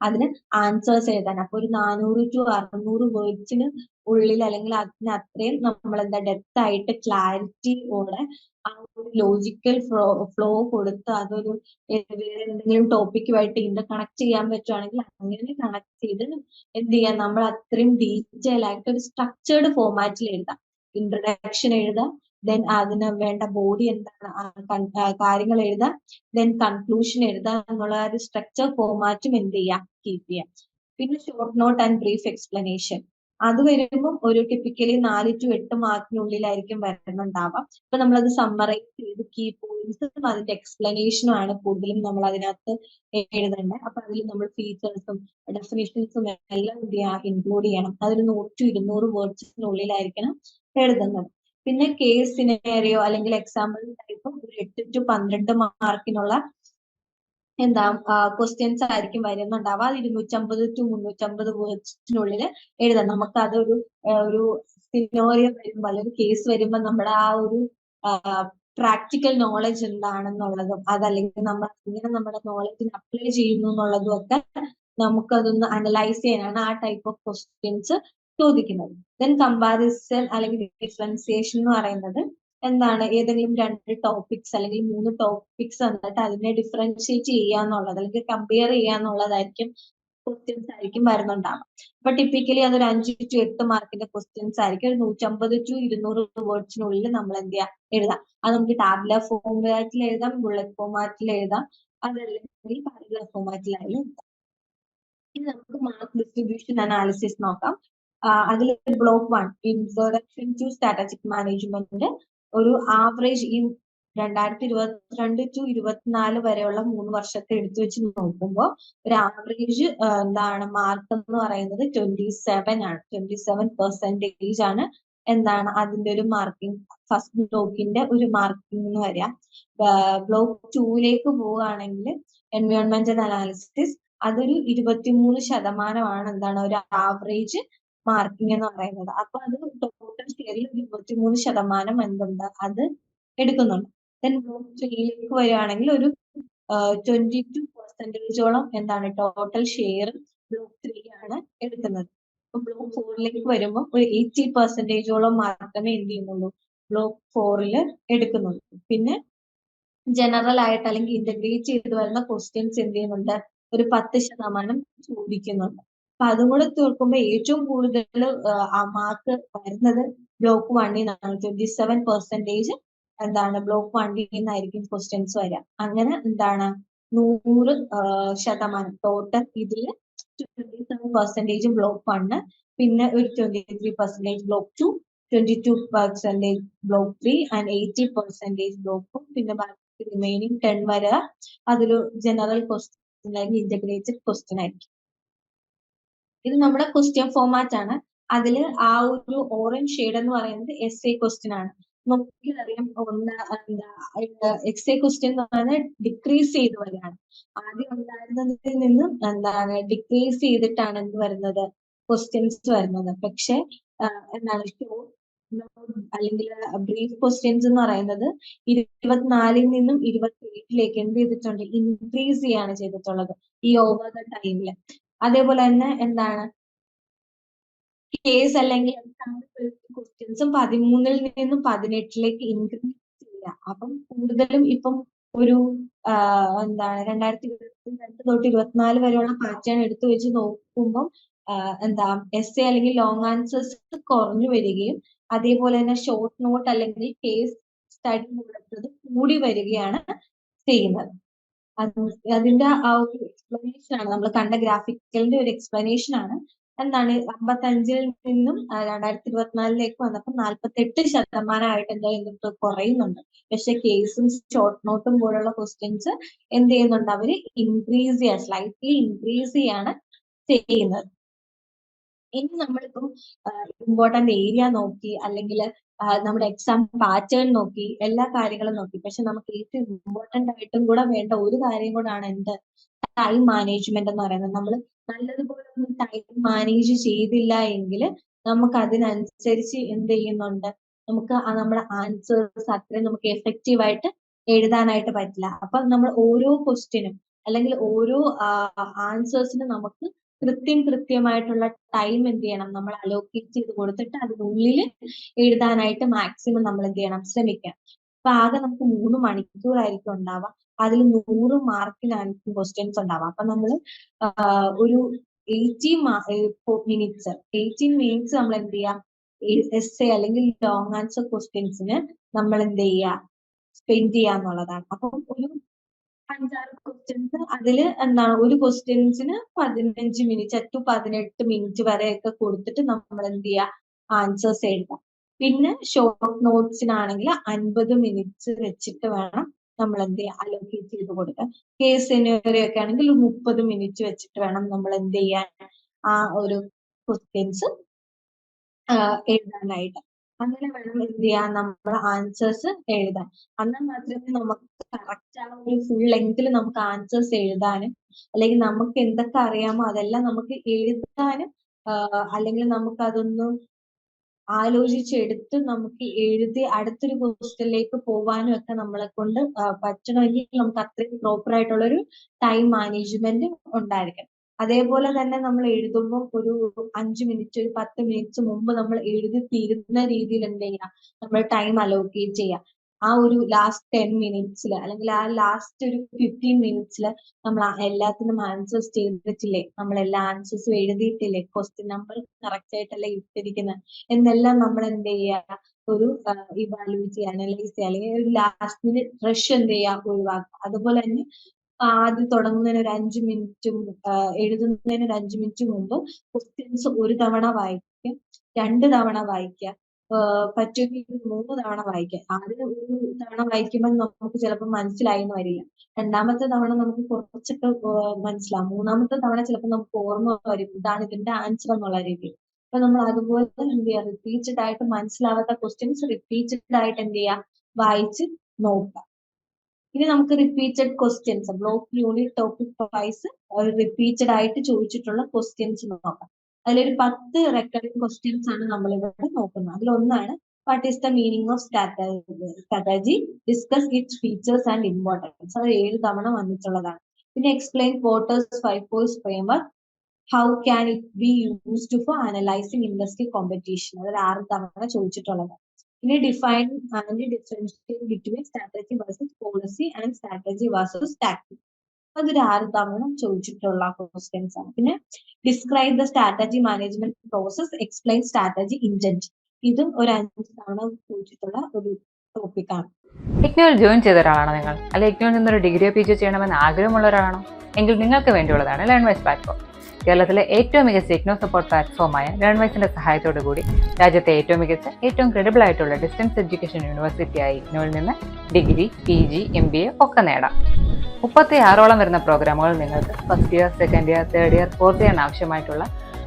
അതിന് ആൻസേഴ്സ് എഴുതാൻ. അപ്പൊ ഒരു 400 to 600 വേർഡ്സിന് ഉള്ളിൽ അല്ലെങ്കിൽ അതിന് അത്രയും നമ്മൾ എന്താ ഡെപ്ത് ആയിട്ട് ക്ലാരിറ്റിയോടെ ആ ഒരു ലോജിക്കൽ ഫ്ലോ കൊടുത്ത് അതൊരു വേറെ എന്തെങ്കിലും ടോപ്പിക്കുമായിട്ട് ഇന്റർ കണക്ട് ചെയ്യാൻ പറ്റുവാണെങ്കിൽ അങ്ങനെ കണക്ട് ചെയ്ത് എന്ത് ചെയ്യാം, നമ്മൾ അത്രയും ഡീറ്റെയിൽ ആയിട്ട് ഒരു സ്ട്രക്ചേർഡ് ഫോർമാറ്റിൽ എഴുതാം. ഇൻട്രൊഡക്ഷൻ എഴുതാം, ദെൻ അതിന് വേണ്ട ബോഡി എന്താണ് കാര്യങ്ങൾ എഴുതാം, ദെൻ കൺക്ലൂഷൻ എഴുതാം എന്നുള്ള ഒരു സ്ട്രക്ചർ ഫോർമാറ്റും എന്ത് ചെയ്യാം, കീപ്പ് ചെയ്യാം. പിന്നെ short note and brief explanation. അത് വരുമ്പോൾ ഒരു ടിപ്പിക്കലി 4 to 8 മാർക്കിനുള്ളിലായിരിക്കും വരുന്നുണ്ടാവാം. അപ്പൊ നമ്മളത് സമ്മറൈസ് ചെയ്ത് കീ പോയിന്റ്സും അതിന്റെ എക്സ്പ്ലനേഷനും ആണ് കൂടുതലും നമ്മൾ അതിനകത്ത് എഴുതേണ്ടത്. അപ്പൊ അതിൽ നമ്മൾ ഫീച്ചേഴ്സും ഡെഫിനിഷൻസും എല്ലാം ഇൻക്ലൂഡ് ചെയ്യണം. അതൊരു 100 to 200 വേർഡ്സിനുള്ളിലായിരിക്കണം എഴുതുന്നത്. പിന്നെ കേസ് സിനാരിയോ അല്ലെങ്കിൽ എക്സാമ്പിൾ ടൈപ്പ് ഒരു 8 to 12 മാർക്കിനുള്ള ക്വസ്റ്റ്യൻസ് ആയിരിക്കും വരുന്നുണ്ടാവുക. അത് 250 to 350 വേർഡ്സിനുള്ളിൽ എഴുതാം. നമുക്ക് അതൊരു ഒരു സിനോറിയോ വരുമ്പോൾ അല്ലെങ്കിൽ കേസ് വരുമ്പോൾ നമ്മുടെ ആ ഒരു പ്രാക്ടിക്കൽ നോളജ് എന്താണെന്നുള്ളതും അതല്ലെങ്കിൽ നമ്മൾ എങ്ങനെ നമ്മുടെ നോളജിന് അപ്ലൈ ചെയ്യുന്നു എന്നുള്ളതും ഒക്കെ നമുക്കതൊന്ന് അനലൈസ് ചെയ്യാനാണ് ആ ടൈപ്പ് ഓഫ് ക്വസ്റ്റ്യൻസ് ചോദിക്കുന്നത്. ദെൻ കമ്പാരിസൺ അല്ലെങ്കിൽ ഡിഫറൻസിയേഷൻ എന്ന് പറയുന്നത് ഏതെങ്കിലും 2 ടോപ്പിക്സ് അല്ലെങ്കിൽ 3 ടോപ്പിക്സ് തന്നിട്ട് അതിനെ ഡിഫറൻഷിയേറ്റ് ചെയ്യാന്നുള്ളത് അല്ലെങ്കിൽ കമ്പയർ ചെയ്യാന്നുള്ളതായിരിക്കും ക്വസ്റ്റ്യൻസ് ആയിരിക്കും വരുന്നുണ്ടാവുക. അപ്പൊ ടിപ്പിക്കലി അതൊരു 5 to 8 മാർക്കിന്റെ ക്വസ്റ്റ്യൻസ് ആയിരിക്കും. ഒരു 150 to 200 വേർഡ്സിനുള്ളിൽ നമ്മൾ എഴുതാം. അത് നമുക്ക് ടാബുലർ ഫോമാറ്റിൽ എഴുതാം, ബുള്ളറ്റ് ഫോമാറ്റിൽ എഴുതാം, അതല്ലെങ്കിൽ പാരഗ്രാഫ് ഫോമാറ്റിലായാലും എഴുതാം. ഇനി നമുക്ക് മാർക്ക് ഡിസ്ട്രിബ്യൂഷൻ അനാലിസിസ് നോക്കാം. അതിൽ block 1 introduction to strategic management ഒരു ആവറേജ് ഈ 2022 to 2024 വരെയുള്ള 3 വർഷത്തെ എടുത്തു വെച്ച് നോക്കുമ്പോൾ ഒരു ആവറേജ് മാർക്ക് എന്ന് പറയുന്നത് 27 ആണ്. 27% ആണ് അതിന്റെ ഒരു മാർക്കിംഗ് ഫസ്റ്റ് ബ്ലോക്കിന്റെ ഒരു മാർക്കിംഗ് എന്ന് വരിക. ബ്ലോക്ക് 2ലേക്ക് പോവുകയാണെങ്കിൽ എൻവയോൺമെന്റൽ അനാലിസിസ് അതൊരു 23% ഒരു ആവറേജ് മാർക്കിംഗ് എന്ന് പറയുന്നത്. അപ്പൊ അത് ടോട്ടൽ ഷെയറിൽ 23% അത് എടുക്കുന്നുണ്ട്. ദെൻ ബ്ലോക്ക് 3ലേക്ക് വരികയാണെങ്കിൽ ഒരു 22% ടോട്ടൽ ഷെയർ ബ്ലോക്ക് 3 ആണ് എടുക്കുന്നത്. അപ്പൊ ബ്ലോക്ക് 4ലേക്ക് വരുമ്പോൾ ഒരു 80% മാത്രമേ എന്ത് ചെയ്യുന്നുള്ളൂ ബ്ലോക്ക് 4ൽ എടുക്കുന്നുള്ളൂ. പിന്നെ ജനറൽ ആയിട്ട് അല്ലെങ്കിൽ ഇന്റഗ്രേറ്റ് ചെയ്ത് വരുന്ന ക്വസ്റ്റ്യൻസ് എന്ത് ചെയ്യുന്നുണ്ട് ഒരു 10% ചോദിക്കുന്നുണ്ട്. അപ്പൊ അതും കൂടെ തീർക്കുമ്പോൾ ഏറ്റവും കൂടുതൽ മാർക്ക് വരുന്നത് ബ്ലോക്ക് 1ൽ നിന്നാണ്. 27% ബ്ലോക്ക് 1ൽ നിന്നായിരിക്കും ക്വസ്റ്റ്യൻസ് വരിക. അങ്ങനെ 100% ടോട്ടൽ ഇതിൽ 27% ബ്ലോക്ക് 1, പിന്നെ ഒരു 23% ബ്ലോക്ക് 2, 22% ബ്ലോക്ക് 3 ആൻഡ് 80% ബ്ലോക്ക് 4. പിന്നെ ബാക്കി റിമൈനിങ് 10 വരെ അതൊരു ജനറൽ ക്വസ്റ്റ്യൻ അല്ലെങ്കിൽ ഇന്റഗ്രേറ്റഡ് ക്വസ്റ്റ്യൻ ആയിരിക്കും. ഇത് നമ്മുടെ ക്വസ്റ്റ്യൻ ഫോമാറ്റ് ആണ്. അതിൽ ആ ഒരു ഓറഞ്ച് ഷെയ്ഡ് എന്ന് പറയുന്നത് എസ് എ ക്വസ്റ്റ്യൻ ആണ്. നമുക്കറിയാം എക്സ് എ ക്വസ്റ്റ്യൻ എന്ന് പറയുന്നത് ഡിക്രീസ് ചെയ്ത് വരികയാണ്. ആദ്യം ഉണ്ടായിരുന്നതിൽ നിന്നും ഡിക്രീസ് ചെയ്തിട്ടാണ് എന്ത് വരുന്നത് ക്വസ്റ്റ്യൻസ് വരുന്നത്. പക്ഷെ ഷോർട്ട് അല്ലെങ്കിൽ ബ്രീഫ് ക്വസ്റ്റ്യൻസ് എന്ന് പറയുന്നത് 24ൽ നിന്നും 28ലേക്ക് എന്ത് ചെയ്തിട്ടുണ്ട് ഇൻക്രീസ് ചെയ്യാണ് ചെയ്തിട്ടുള്ളത് ഈ ഓവർ ദ ടൈമില്. അതേപോലെ തന്നെ കേസ് അല്ലെങ്കിൽ ക്വസ്റ്റ്യൻസും 13ൽ നിന്നും 18ലേക്ക് ഇൻക്രീസ് ചെയ്യുക. അപ്പം കൂടുതലും ഇപ്പം ഒരു 2022 തൊട്ട് 24 വരെയുള്ള പാറ്റേൺ എടുത്തു വെച്ച് നോക്കുമ്പോൾ എസ് എ അല്ലെങ്കിൽ ലോങ് ആൻസേഴ്സ് കുറഞ്ഞു വരികയും അതേപോലെ തന്നെ ഷോർട്ട് നോട്ട് അല്ലെങ്കിൽ കേസ് സ്റ്റഡി കൊടുത്തത് കൂടി വരികയാണ് ചെയ്യുന്നത്. അതിന്റെ ആ ഒരു എക്സ്പ്ലനേഷൻ ആണ് നമ്മൾ കണ്ട ഗ്രാഫിക്കലിന്റെ ഒരു എക്സ്പ്ലനേഷൻ ആണ്. 55ൽ നിന്നും 2024ലേക്ക് വന്നപ്പോൾ 48% എന്ത് കുറയുന്നുണ്ട്. പക്ഷെ കേസും ഷോർട്ട് നോട്ടും പോലുള്ള ക്വസ്റ്റ്യൻസ് എന്ത് ചെയ്യുന്നുണ്ട് അവര് സ്ലൈറ്റ്ലി ഇൻക്രീസ് ചെയ്യാണ് ചെയ്യുന്നത്. ഇനി നമ്മളിപ്പം ഇമ്പോർട്ടന്റ് ഏരിയ നോക്കി അല്ലെങ്കിൽ നമ്മുടെ എക്സാം പാറ്റേൺ നോക്കി എല്ലാ കാര്യങ്ങളും നോക്കി. പക്ഷെ നമുക്ക് ഏറ്റവും ഇമ്പോർട്ടന്റ് ആയിട്ടും കൂടെ വേണ്ട ഒരു കാര്യം കൂടാണ് ടൈം മാനേജ്മെന്റ് എന്ന് പറയുന്നത്. നമ്മൾ നല്ലതുപോലെ ഒന്നും ടൈം മാനേജ് ചെയ്തില്ല എങ്കിൽ നമുക്ക് അതിനനുസരിച്ച് എന്ത് ചെയ്യുന്നുണ്ട് നമുക്ക് നമ്മുടെ ആൻസേഴ്സ് അത്രയും നമുക്ക് എഫക്റ്റീവ് ആയിട്ട് എഴുതാനായിട്ട് പറ്റില്ല. അപ്പൊ നമ്മൾ ഓരോ ക്വസ്റ്റ്യനും അല്ലെങ്കിൽ ഓരോ ആൻസേഴ്സിനും നമുക്ക് കൃത്യമായിട്ടുള്ള ടൈം എന്ത് ചെയ്യണം നമ്മൾ അലോക്കേറ്റ് ചെയ്ത് കൊടുത്തിട്ട് അതിനുള്ളിൽ എഴുതാനായിട്ട് മാക്സിമം നമ്മൾ എന്ത് ചെയ്യണം ശ്രമിക്കണം. അപ്പൊ ആകെ നമുക്ക് 3 മണിക്കൂറായിരിക്കും ഉണ്ടാവുക. അതിൽ 100 മാർക്കിനായിരിക്കും ക്വസ്റ്റ്യൻസ് ഉണ്ടാവുക. അപ്പൊ നമ്മൾ ഒരു 18 മിനിറ്റ്സ് നമ്മൾ എന്ത് ചെയ്യാം എസ് എ അല്ലെങ്കിൽ ലോങ് ആൻസർ ക്വസ്റ്റ്യൻസിന് നമ്മൾ എന്ത് ചെയ്യുക സ്പെൻഡ് ചെയ്യാന്നുള്ളതാണ്. അപ്പം ഒരു 5-6 ക്വസ്റ്റ്യൻസ് അതിൽ എന്താണ് ഒരു ക്വസ്റ്റ്യൻസിന് 15 മിനിറ്റ് ടു 18 മിനിറ്റ് വരെയൊക്കെ കൊടുത്തിട്ട് നമ്മൾ എന്ത് ചെയ്യുക, ആൻസേഴ്സ് എഴുതാം. പിന്നെ ഷോർട്ട് നോട്ട്സിനാണെങ്കിൽ 50 മിനിറ്റ്സ് വെച്ചിട്ട് വേണം നമ്മൾ എന്ത് ചെയ്യുക, അലോക്കേറ്റ് ചെയ്ത് കൊടുക്കാൻ. കേസ് സിനാരിയോ ഒക്കെ ആണെങ്കിൽ 30 മിനിറ്റ് വെച്ചിട്ട് വേണം നമ്മൾ എന്ത് ചെയ്യാൻ, ആ ഒരു ക്വസ്റ്റ്യൻസ് എഴുതാനായിട്ട്. അങ്ങനെ വേണം എന്ത് ചെയ്യാൻ, നമ്മൾ ആൻസേഴ്സ് എഴുതാൻ. എന്നാൽ മാത്രമേ നമുക്ക് കറക്റ്റ് ആ ഒരു ഫുൾ ലെങ്തിൽ നമുക്ക് ആൻസേഴ്സ് എഴുതാനും അല്ലെങ്കിൽ നമുക്ക് എന്തൊക്കെ അറിയാമോ അതെല്ലാം നമുക്ക് എഴുതാനും അല്ലെങ്കിൽ നമുക്ക് അതൊന്നും ആലോചിച്ചെടുത്ത് നമുക്ക് എഴുതി അടുത്തൊരു ക്വസ്റ്റ്യനിലേക്ക് പോകാനും ഒക്കെ നമ്മളെ കൊണ്ട് പറ്റണമെങ്കിൽ നമുക്ക് അത്രയും പ്രോപ്പർ ആയിട്ടുള്ള ഒരു ടൈം മാനേജ്മെന്റ് ഉണ്ടായിരിക്കണം. അതേപോലെ തന്നെ നമ്മൾ എഴുതുമ്പോൾ ഒരു 5 മിനിറ്റ് ഒരു 10 മിനിറ്റ് മുമ്പ് നമ്മൾ എഴുതി തീരുന്ന രീതിയിൽ എന്ത് ചെയ്യാം, നമ്മൾ ടൈം അലോക്കേറ്റ് ചെയ്യാം. ആ ഒരു ലാസ്റ്റ് 10 മിനിറ്റ്സിൽ അല്ലെങ്കിൽ ആ ലാസ്റ്റ് ഒരു 15 മിനിറ്റ്സിൽ നമ്മൾ എല്ലാത്തിനും ആൻസേഴ്സ് ചെയ്തിട്ടില്ലേ, നമ്മൾ എല്ലാ ആൻസേഴ്സും എഴുതിയിട്ടില്ലേ, ക്വസ്റ്റ്യൻ നമ്പർ കറക്റ്റ് ആയിട്ടല്ലേ ഇട്ടിരിക്കുന്നത് എന്നെല്ലാം നമ്മൾ എന്ത് ചെയ്യുക, ഒരു ഇവാലുവേറ്റ് ചെയ്യുക, അനലൈസ് ചെയ്യുക, അല്ലെങ്കിൽ ഒരു ലാസ്റ്റ് മിനിറ്റ് റഷ് എന്ത് ചെയ്യുക, ഒഴിവാക്കുക. അതുപോലെ തന്നെ ആദ്യം തുടങ്ങുന്നതിന് ഒരു 5 മിനിറ്റും എഴുതുന്നതിന് ഒരു 5 മിനിറ്റ് മുമ്പ് ക്വസ്റ്റ്യൻസ് ഒരു തവണ വായിക്കുക, 2 തവണ വായിക്കുക, പറ്റുമെങ്കിൽ 3 തവണ വായിക്കുക. ആദ്യം ഒരു തവണ വായിക്കുമ്പോൾ നമുക്ക് ചിലപ്പോൾ മനസ്സിലായി എന്ന് വരില്ല. രണ്ടാമത്തെ തവണ നമുക്ക് കുറച്ചൊക്കെ മനസ്സിലാവും. മൂന്നാമത്തെ തവണ ചിലപ്പോൾ നമുക്ക് ഓർമ്മ വരും ഇതാണ് ഇതിന്റെ ആൻസർ എന്നുള്ള രീതിയിൽ. അപ്പൊ നമ്മൾ അതുപോലെ എന്ത് ചെയ്യുക, റിപ്പീറ്റഡ് ആയിട്ട് മനസ്സിലാവാത്ത ക്വസ്റ്റ്യൻസ് റിപ്പീറ്റഡ് ആയിട്ട് എന്ത് ചെയ്യുക, വായിച്ച് നോക്കുക. ഇനി നമുക്ക് repeated questions block unit topic wise repeated ആയിട്ട് ചോദിച്ചിട്ടുള്ള ക്വസ്റ്റ്യൻസ് നോക്കാം. അതിലൊരു 10 റെക്കറിംഗ് ക്വസ്റ്റ്യൻസ് ആണ് നമ്മൾ ഇവിടെ നോക്കുന്നത്. അതിലൊന്നാണ് what is the meaning of strategy, discuss its features and importance. അത് 7 തവണ വന്നിട്ടുള്ളതാണ്. പിന്നെ explain Porter's 5 force framework, how can it be used for analysing industry competition. അതൊരു 6 തവണ ചോദിച്ചിട്ടുള്ളതാണ്. ഇനി define and differentiate between strategy versus policy and strategy versus tactics. അതൊരു 6 തവണ ചോദിച്ചിട്ടുള്ള ക്വസ്റ്റ്യൻസ് ആണ്. പിന്നെ describe the strategy management process, explain strategy intent. ഇതും ഒരു 5 തവണ ചോദിച്ചിട്ടുള്ള ഒരു ടോപ്പിക്കാണ്. ഇഗ്നോയിൽ ജോയിൻ ചെയ്ത ഒരാളാണോ നിങ്ങൾ? അല്ലെങ്കിൽ ഇഗ്നോയിൽ നിന്നൊരു ഡിഗ്രിയോ പി ജി ചെയ്യണമെന്ന് ആഗ്രഹമുള്ള ഒരാളാണോ? എങ്കിൽ നിങ്ങൾക്ക് വേണ്ടിയുള്ളതാണ് ലേൺവൈസ് പ്ലാറ്റ്ഫോം. കേരളത്തിലെ ഏറ്റവും മികച്ച ഇഗ്നോ സപ്പോർട്ട് പ്ലാറ്റ്ഫോമായ ലേൺവൈസിന്റെ സഹായത്തോടു കൂടി രാജ്യത്തെ ഏറ്റവും മികച്ച ഏറ്റവും ക്രെഡിബിൾ ആയിട്ടുള്ള ഡിസ്റ്റൻസ് എഡ്യൂക്കേഷൻ യൂണിവേഴ്സിറ്റിയായ ഇഗ്നോയിൽ നിന്ന് ഡിഗ്രി, പി ജി, MBA ഒക്കെ നേടാം. 36ഓളം വരുന്ന പ്രോഗ്രാമുകൾ നിങ്ങൾക്ക് first year, second year, third year, fourth ഇയറിന് ആവശ്യമായിട്ടുള്ള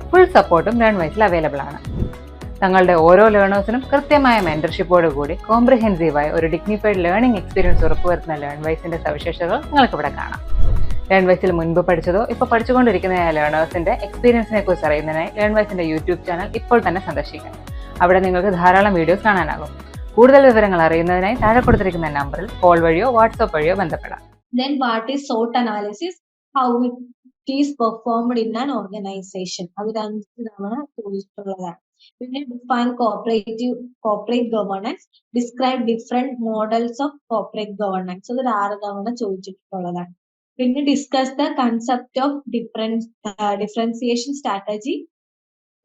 ഫുൾ സപ്പോർട്ടും ലേൺവൈസിൽ അവൈലബിൾ ആണ്. തങ്ങളുടെ ഓരോ ലേണേഴ്സിനും കൃത്യമായ മെന്റർഷിപ്പോട് കൂടി കോംപ്രിഹെൻസീവായ ഒരു ഡിഗ്നിഫൈഡ് ലേണിംഗ് എക്സ്പീരിയൻസ് ഉറപ്പുവരുത്തുന്ന ലേൺവൈസിന്റെ സവിശേഷതകൾ നിങ്ങൾക്ക് ഇവിടെ കാണാം. ലേൺവൈസിൽ മുൻപ് പഠിച്ചതോ ഇപ്പോൾ പഠിച്ചുകൊണ്ടിരിക്കുന്ന ലേണേഴ്സിന്റെ എക്സ്പീരിയൻസിനെ കുറിച്ച് അറിയുന്നതിനായി ലേൺവൈസിന്റെ യൂട്യൂബ് ചാനൽ ഇപ്പോൾ തന്നെ സന്ദർശിക്കാം. അവിടെ നിങ്ങൾക്ക് ധാരാളം വീഡിയോസ് കാണാനാകും. കൂടുതൽ വിവരങ്ങൾ അറിയുന്നതിനായി താഴെ കൊടുത്തിരിക്കുന്ന നമ്പറിൽ കോൾ വഴിയോ വാട്സ്ആപ്പ് വഴിയോ ബന്ധപ്പെടാം. Then what is SWOT analysis? How it is performed in an organization. അത് 5 തവണ ചോദിച്ചിട്ടുള്ളതാണ്. പിന്നെ define corporate governance, describe different models of corporate governance. അത് 6 തവണ ചോദിച്ചിട്ടുള്ളതാണ്. പിന്നെ discuss the concept of differentiation strategy,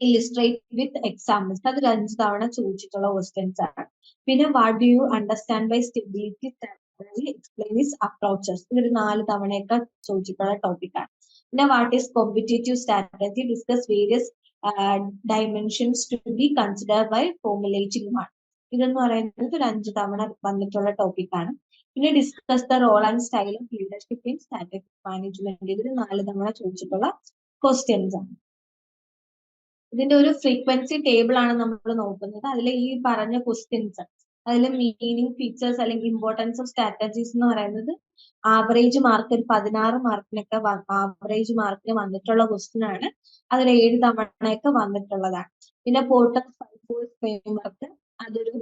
illustrate with examples. അത് 5 തവണ ചോദിച്ചിട്ടുള്ള ക്വസ്റ്റ്യൻസ് ആണ്. പിന്നെ what do you understand by stability strategy, explain its approaches. ഇതൊരു 4 തവണയൊക്കെ ചോദിച്ചിട്ടുള്ള ടോപ്പിക്കാണ്. പിന്നെ what is competitive strategy, discuss various dimensions to be considered by formulating one. ഇതെന്ന് പറയുന്നത് ഒരു 5 തവണ വന്നിട്ടുള്ള ടോപ്പിക്കാണ്. പിന്നെ discuss the role and style of leadership in strategic management. ഇതൊരു 4 തവണ ചോദിച്ചിട്ടുള്ള ക്വസ്റ്റ്യൻസ് ആണ്. ഇതിന്റെ ഒരു ഫ്രീക്വൻസി ടേബിൾ ആണ് നമ്മൾ നോക്കുന്നത്. അതിൽ ഈ പറഞ്ഞ ക്വസ്റ്റ്യൻസ്, അതിൽ മീനിങ്, ഫീച്ചേഴ്സ് അല്ലെങ്കിൽ ഇമ്പോർട്ടൻസ് ഓഫ് സ്ട്രാറ്റജീസ് എന്ന് പറയുന്നത് ആവറേജ് മാർക്ക് ഒരു 16 മാർക്കിനൊക്കെ ആവറേജ് മാർക്കിന് വന്നിട്ടുള്ള ക്വസ്റ്റ്യൻ ആണ്. അതിൽ 7 തവണയൊക്കെ വന്നിട്ടുള്ളതാണ്. പിന്നെ പോർട്ടർ 5 ഫോഴ്സ് ഫ്രെയിംവർക്ക്, അതൊരു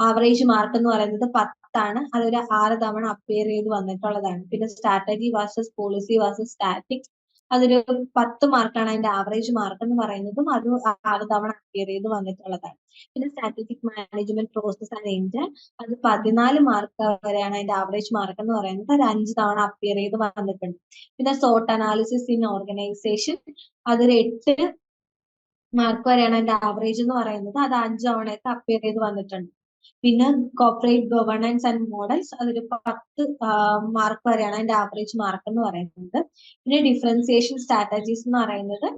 ആവറേജ് മാർക്ക് എന്ന് പറയുന്നത് 10 ആണ്. അതൊരു 6 തവണ അപ്പിയർ ചെയ്ത് വന്നിട്ടുള്ളതാണ്. പിന്നെ strategy versus policy versus statics, അതൊരു 10 മാർക്കാണ് അതിന്റെ ആവറേജ് മാർക്ക് എന്ന് പറയുന്നതും അത് 6 തവണ അപ്പിയർ ചെയ്ത് വന്നിട്ടുള്ളതാണ്. പിന്നെ strategic management process and intent, അത് 14 മാർക്ക് വരെയാണ് അതിന്റെ ആവറേജ് മാർക്ക് എന്ന് പറയുന്നത്. അത് 5 തവണ അപ്പിയർ ചെയ്ത് വന്നിട്ടുണ്ട്. പിന്നെ സോട്ട് അനാലിസിസ് ഇൻ ഓർഗനൈസേഷൻ, അതൊരു 8 മാർക്ക് വരെയാണ് അതിന്റെ ആവറേജ് എന്ന് പറയുന്നത്. അത് 5 തവണയൊക്കെ അപ്പിയർ ചെയ്ത് വന്നിട്ടുണ്ട്. പിന്നെ കോർപ്പറേറ്റ് ഗവേണൻസ് ആൻഡ് മോഡൽസ് അതൊരു 10 മാർക്ക് വരെയാണ് അതിന്റെ ആവറേജ് മാർക്ക് എന്ന് പറയുന്നത്. പിന്നെ ഡിഫറൻസിയേഷൻ സ്ട്രാറ്റജീസ് എന്ന് പറയുന്നത്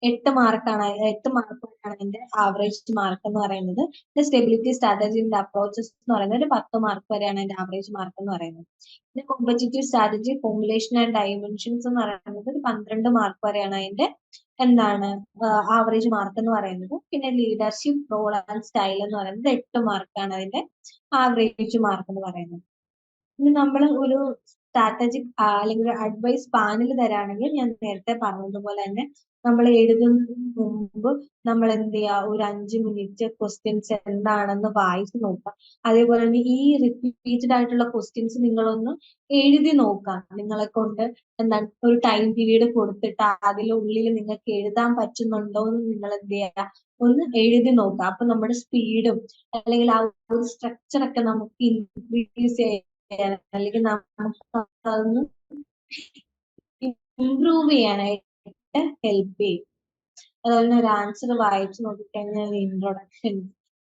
8 മാർക്കാണ്, 8 മാർക്ക് വരെയാണ് അതിന്റെ ആവറേജ് മാർക്ക് എന്ന് പറയുന്നത്. പിന്നെ സ്റ്റെബിലിറ്റി സ്ട്രാറ്റജിന്റെ അപ്രോച്ചസ് എന്ന് പറയുന്നത് ഒരു 10 മാർക്ക് വരെയാണ് അതിന്റെ ആവറേജ് മാർക്ക് എന്ന് പറയുന്നത്. പിന്നെ competitive strategy formulation and dimensions എന്ന് പറയുന്നത് ഒരു 12 മാർക്ക് വരെയാണ് അതിന്റെ എന്താണ് ആവറേജ് മാർക്ക് എന്ന് പറയുന്നത്. പിന്നെ ലീഡർഷിപ്പ് റോൾ ആൻഡ് സ്റ്റൈൽ എന്ന് പറയുന്നത് 8 മാർക്കാണ് അതിന്റെ ആവറേജ് മാർക്ക് എന്ന് പറയുന്നത്. ഇനി നമ്മൾ ഒരു സ്ട്രാറ്റജിക് അല്ലെങ്കിൽ ഒരു അഡ്വൈസ് പാനൽ തരാണെങ്കിൽ ഞാൻ നേരത്തെ പറഞ്ഞതുപോലെ തന്നെ നമ്മൾ എഴുതുന്നതിന് മുമ്പ് നമ്മൾ എന്ത് ചെയ്യുക, ഒരു 5 മിനിറ്റ് ക്വസ്റ്റ്യൻസ് എന്താണെന്ന് വായിച്ചു നോക്കുക. അതേപോലെ തന്നെ ഈ റിപ്പീറ്റഡ് ആയിട്ടുള്ള ക്വസ്റ്റ്യൻസ് നിങ്ങളൊന്ന് എഴുതി നോക്കാം. നിങ്ങളെ കൊണ്ട് എന്താണ് ഒരു ടൈം പീരീഡ് കൊടുത്തിട്ട് അതിനുള്ളിൽ നിങ്ങൾക്ക് എഴുതാൻ പറ്റുന്നുണ്ടോ എന്ന് നിങ്ങൾ എന്ത് ചെയ്യുക, ഒന്ന് എഴുതി നോക്കുക. അപ്പൊ നമ്മുടെ സ്പീഡും അല്ലെങ്കിൽ ആ ഒരു സ്ട്രക്ചർ ഒക്കെ നമുക്ക് ഇൻക്രീസ് ചെയ്യാൻ അല്ലെങ്കിൽ നമുക്ക് അതൊന്ന് ഇംപ്രൂവ് ചെയ്യാനായിട്ട് ഹെൽപ്പ് ചെയ്യും. അതുപോലെ തന്നെ ഒരു ആൻസർ വായിച്ചു നോക്കിക്കഴിഞ്ഞാൽ ഇൻട്രൊഡക്ഷൻ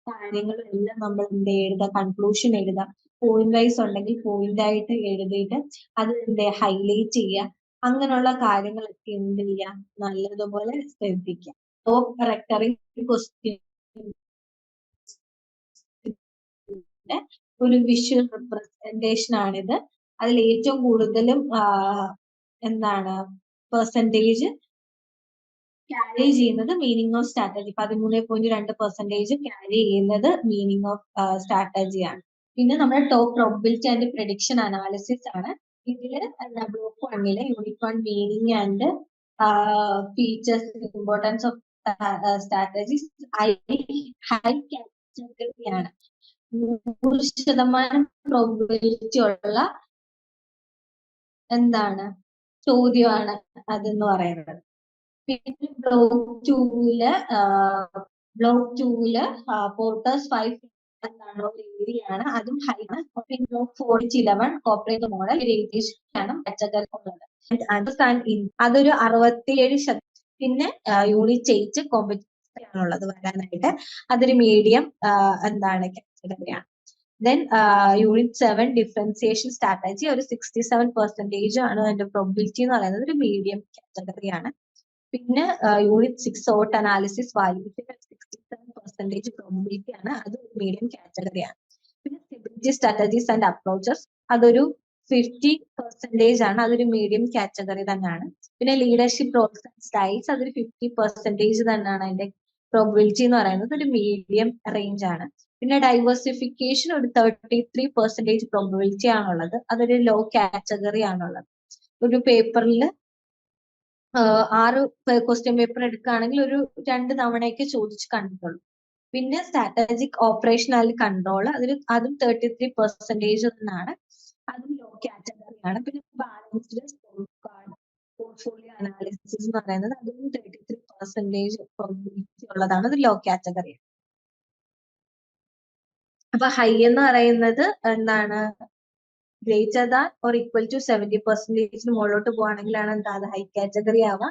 കാര്യങ്ങളും എല്ലാം നമ്മൾ എന്ത് എഴുതുക, കൺക്ലൂഷൻ എഴുതുക. പോയിന്റ് വൈസ് ഉണ്ടെങ്കിൽ പോയിന്റ് ആയിട്ട് എഴുതിയിട്ട് അത് എന്ത് ഹൈലൈറ്റ് ചെയ്യുക. അങ്ങനെയുള്ള കാര്യങ്ങളൊക്കെ എന്ത് ചെയ്യുക, നല്ലതുപോലെ ശ്രദ്ധിക്കുക. ടോപ്പ് റെക്കറിംഗ് ക്വസ്റ്റ്യൻ ഒരു വിഷ്വൽ റിപ്രസെന്റേഷൻ ആണിത്. അതിൽ ഏറ്റവും കൂടുതലും എന്താണ് പെർസെന്റേജ് ക്യാരി ചെയ്യുന്നത് മീനിങ് ഓഫ് സ്ട്രാറ്റജി, 13.2% ക്യാരി ചെയ്യുന്നത് മീനിങ് ഓഫ് സ്ട്രാറ്റജിയാണ്. പിന്നെ നമ്മുടെ top probability and prediction analysis ആണ്. ഇതില് block 1 unit 1 meaning and features importance of strategies high കാറ്റഗറിയാണ്. 100% പ്രോബിലിറ്റി ഉള്ള എന്താണ് ചോദ്യമാണ് അതെന്ന് പറയുന്നത്. പിന്നെ ബ്ലോക്ക് 2 പോർട്ടേഴ്സ് 5 എന്താണോ ഏരിയയാണ്, അതും ഹൈ ആണ്. പിന്നെ ബ്ലോക്ക് 4-11 കോർപ്പറേറ്റ് മോഡൽ ആണ് കാറ്റഗറി ഉള്ളത്. അതൊരു 67%. പിന്നെ യൂണിറ്റ് 8 കോമ്പറ്റീഷൻ ആണുള്ളത് വരാനായിട്ട്, അതൊരു മീഡിയം എന്താണ് കാറ്റഗറിയാണ്. ദെൻ യൂണിറ്റ് 7 ഡിഫറൻസിയേഷൻ സ്ട്രാറ്റജി ഒരു 67% ആണ് അതിന്റെ പ്രോബിലിറ്റി എന്ന് പറയുന്നത്, ഒരു മീഡിയം കാറ്റഗറിയാണ്. പിന്നെ യൂണിറ്റ് 6 സോട്ട് അനാലിസിസ് വാല്യൂഷൻ 67% പ്രോബിലിറ്റി ആണ്, അത് മീഡിയം കാറ്റഗറിയാണ്. പിന്നെ സ്റ്റെബിലിറ്റി സ്ട്രാറ്റജീസ് ആൻഡ് അപ്രോച്ചസ് അതൊരു 50% ആണ്, അതൊരു മീഡിയം കാറ്റഗറി തന്നെയാണ്. പിന്നെ ലീഡർഷിപ്പ് റോൾസ് ആൻഡ് സ്റ്റൈൽസ് അതൊരു 50% തന്നെയാണ് അതിന്റെ പ്രോബിലിറ്റി എന്ന് പറയുന്നത്, ഒരു മീഡിയം റേഞ്ച് ആണ്. പിന്നെ ഡൈവേഴ്സിഫിക്കേഷൻ ഒരു 33% പ്രോബിലിറ്റി ആണുള്ളത്, അതൊരു ലോ കാറ്റഗറി ആണുള്ളത്. ഒരു പേപ്പറിൽ 6 ക്വസ്റ്റ്യൻ പേപ്പർ എടുക്കുകയാണെങ്കിൽ ഒരു 2 തവണയൊക്കെ ചോദിച്ച് കണ്ടിട്ടുള്ളൂ. പിന്നെ സ്ട്രാറ്റജിക് ഓപ്പറേഷണൽ കൺട്രോൾ അതും 33% എന്നാണ്, അതും ലോ കാറ്റഗറി ആണ്. പിന്നെ balanced score card portfolio analysis എന്ന് പറയുന്നത് അതും 33% പ്രോബിലിറ്റി ഉള്ളതാണ്, അത് ലോ കാറ്റഗറി. അപ്പൊ ഹൈ എന്ന് പറയുന്നത് എന്താണ്, greater than or equal to 70% മുകളിലോട്ട് പോവാണെങ്കിലാണ് എന്താ അത് ഹൈ കാറ്റഗറി ആവുക.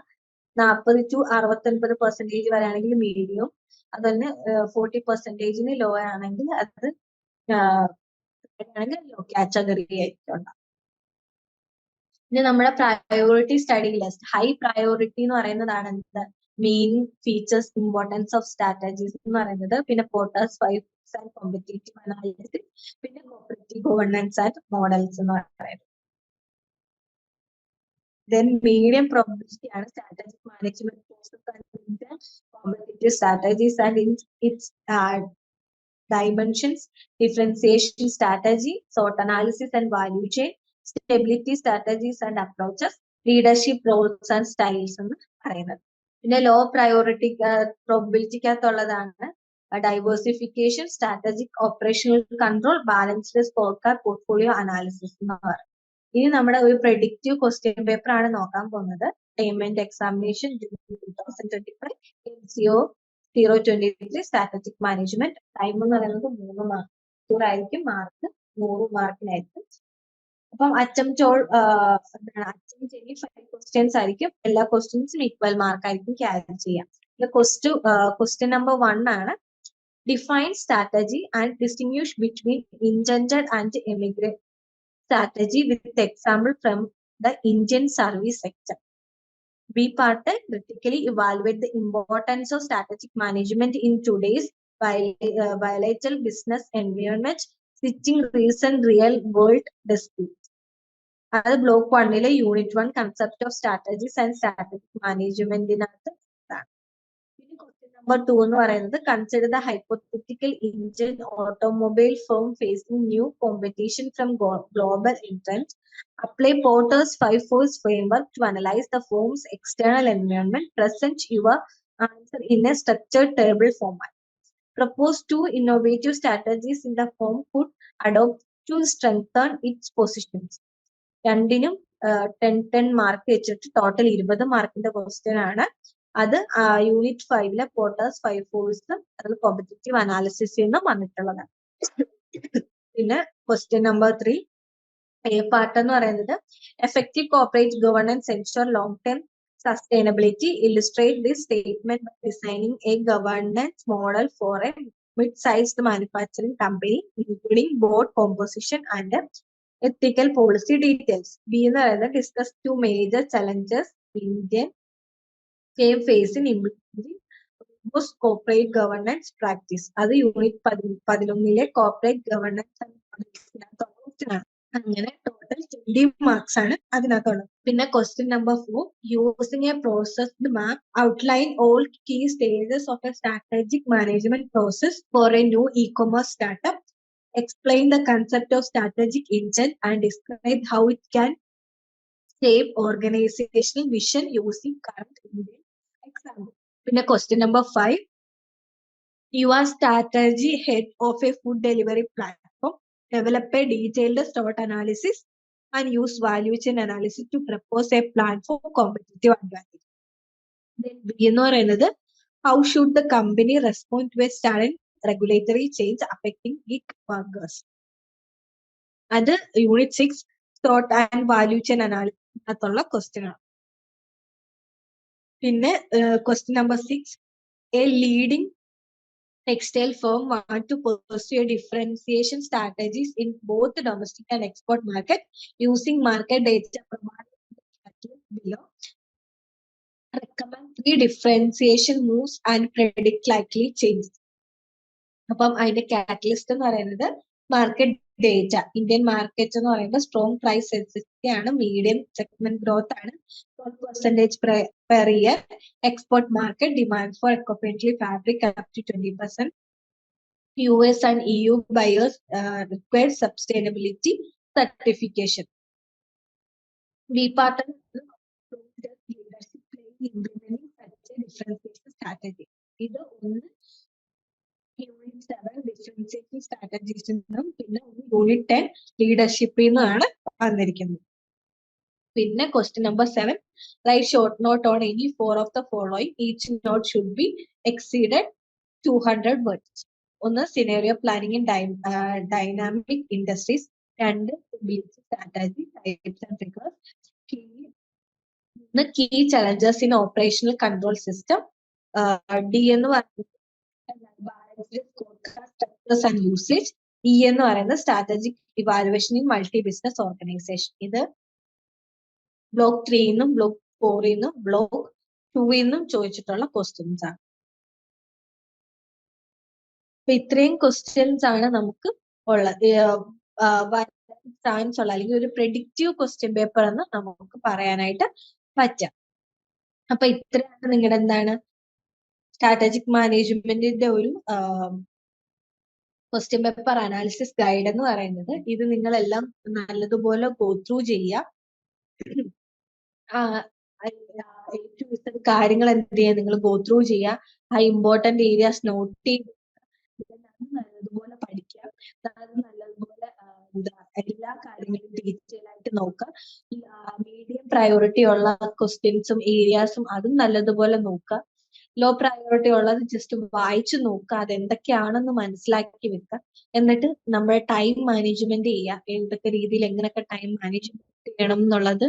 40 to 69% വരെയാണെങ്കിൽ മീഡിയം, അതുപോലെ 40% ലോ ആണെങ്കിൽ അത് ലോ കാറ്റഗറി ആയിട്ടുണ്ട്. പിന്നെ നമ്മുടെ priority study list high priority എന്ന് പറയുന്നതാണ് എന്ത്, meaning features importance of strategies എന്ന് പറയുന്നത്. പിന്നെ പോർട്ടേഴ്സ് 5 ആൻഡ് കോമ്പറ്റീറ്റീവ് അനാലിസിസ്, പിന്നെ കോപ്പറേറ്റീവ് ഗവേണൻസ് ആൻഡ് മോഡൽസ് എന്ന് പറയുന്നത്. ദെൻ മീഡിയം പ്രോബിലിറ്റി ആണ് strategic management competitive strategies and it's dimensions, differentiation strategy, SWOT analysis and value chain, stability strategies and approaches, leadership roles and styles എന്ന് പറയുന്നത്. പിന്നെ low priority പ്രോബിലിറ്റിക്കകത്തുള്ളതാണ് diversification, strategic operational control, balanced score card, portfolio analysis എന്ന് പറയുന്നത്. ഇനി നമ്മുടെ ഒരു predictive question paper ആണ് നോക്കാൻ പോകുന്നത്. Payment examination 2025 MCO 023 strategic management. Time എന്ന് പറയുന്നത് 3 മണിക്കൂറായിരിക്കും, മാർക്ക് 100 മാർക്കിനായിരിക്കും. അപ്പം അറ്റംപ്റ്റ് 5 ക്വസ്റ്റ്യൻസ് ആയിരിക്കും, എല്ലാ ക്വസ്റ്റ്യൻസും ഈക്വൽ മാർക്ക് ആയിരിക്കും ക്യാരി ചെയ്യാം. ക്വസ്റ്റ്യൻ നമ്പർ 1 ആണ് Define strategy and distinguish between intended and immigrant strategy with example from the Indian service sector. B part, critically evaluate the importance of strategic management in today's volatile business environment, switching recent real world disputes. അത് block 1 unit 1 concept of strategies and strategic മാനേജ്മെന്റിനകത്ത് പിന്നെ question number 2 എന്ന് പറയുന്നത് consider the hypothetical Indian automobile firm facing new competition from global entrants. Apply Porter's 5 force framework to analyze the firm's external environment. Present your answer in a structured table format. Propose 2 innovative strategies in the firm could adopt to strengthen its positions. രണ്ടിനും 10 mark വെച്ചിട്ട് total 20 മാർക്കിന്റെ question ആണ്. അത് unit 5 Porter's 5 force അതിൽ competitive അനാലിസിസിൽ നിന്ന് വന്നിട്ടുള്ളതാണ്. പിന്നെ question number 3 A part എന്ന് പറയുന്നത് effective corporate governance ensure long term sustainability. Illustrate this statement by designing a governance model for a mid-sized manufacturing company, including board composition and ethical policy details. B എന്ന് പറയുന്നത് discuss 2 major challenges Indian firm face in implementing robust corporate governance practice. അത് unit 11 corporate governance ആണ്. അങ്ങനെ total 20 marks ആണ് അതിനകത്തുള്ളത്. പിന്നെ question number 4 using a processed map outline all key stages of a strategic management process for a new e-commerce startup. Explain the concept of strategic intent and describe how it can shape organizational vision using current Indian example. പിന്നെ question number 5 you are strategy head of a food delivery platform. Develop a detailed SWOT analysis and use value chain analysis to propose a plan for competitive advantage. Then B എന്ന് പറയുന്നത് how should the company respond to a sudden regulatory change affecting gig workers. അത് unit 6 SWOT and value chain analysis അകത്തുള്ള question ആണ്. പിന്നെ question number 6 a leading textile firm want to pursue a differentiation strategies in both the domestic and export market using market data provided below. Recommend 3 differentiation moves and predict likely changes. അപ്പം അതിന്റെ catalyst എന്ന് പറയുന്നത് market data. Indian market എന്ന് പറയുമ്പോൾ strong price sensitivity ആണ്, medium segment growth ആണ്, 12% per year. Export market demand for eco-friendly fabric up to 20%. US and EU buyers require sustainability certification. B part leadership play in implementing such a differentiation strategy. ഇത് ഒന്ന് unit 7 differentiation strategies നിന്നും പിന്നെ unit 10 ലീഡർഷിപ്പിൽ നിന്നാണ് വന്നിരിക്കുന്നത്. പിന്നെ question number 7 write short note on any 4 of the following. Each note should be exceeded 200 words. ഒന്ന് scenario planning in dynamic industries, 2 strategy types and figures, key challengers in operational control system. D എന്ന് പറയുന്നത് structures and usage. E എന്ന് പറയുന്നത് strategic evaluation in multi business organisation. ഇത് block 3 ന്നും block 4 ന്നും block 2 ന്നും ചോദിച്ചിട്ടുള്ള ക്വസ്റ്റ്യൻസ് ആണ്. അപ്പൊ ഇത്രയും ക്വസ്റ്റ്യൻസ് ആണ് നമുക്ക് ഉള്ളത് ചാൻസ് ഉള്ള അല്ലെങ്കിൽ ഒരു പ്രെഡിക്റ്റീവ് ക്വസ്റ്റ്യൻ പേപ്പർ എന്ന് നമുക്ക് പറയാനായിട്ട് പറ്റാം. അപ്പൊ ഇത്രയാണ് നിങ്ങളുടെ എന്താണ് സ്ട്രാറ്റജിക് മാനേജ്മെന്റിന്റെ ഒരു ക്വസ്റ്റ്യൻ പേപ്പർ അനാലിസിസ് ഗൈഡ് എന്ന് പറയുന്നത്. ഇത് നിങ്ങളെല്ലാം നല്ലതുപോലെ ഗോ ത്രൂ ചെയ്യുക. കാര്യങ്ങൾ എന്ത് ചെയ്യുക, നിങ്ങൾ ഗോ ത്രൂ ചെയ്യുക. ആ ഇമ്പോർട്ടന്റ് ഏരിയാസ് നോട്ട് ചെയ്ത് നല്ലതുപോലെ പഠിക്കുക. നല്ലതുപോലെ എല്ലാ കാര്യങ്ങളും ഡീറ്റെയിൽ ആയിട്ട് നോക്കുക. മീഡിയം പ്രയോറിറ്റി ഉള്ള ക്വസ്റ്റ്യൻസും ഏരിയാസും അതും നല്ലതുപോലെ നോക്കുക. ലോ പ്രയോറിറ്റി ഉള്ളത് ജസ്റ്റ് വായിച്ചു നോക്കുക, അതെന്തൊക്കെയാണെന്ന് മനസ്സിലാക്കി വെക്കുക. എന്നിട്ട് നമ്മുടെ ടൈം മാനേജ്മെന്റ് ചെയ്യുക. ഏതൊക്കെ രീതിയിൽ എങ്ങനെയൊക്കെ ടൈം മാനേജ്മെന്റ് ചെയ്യണം എന്നുള്ളത്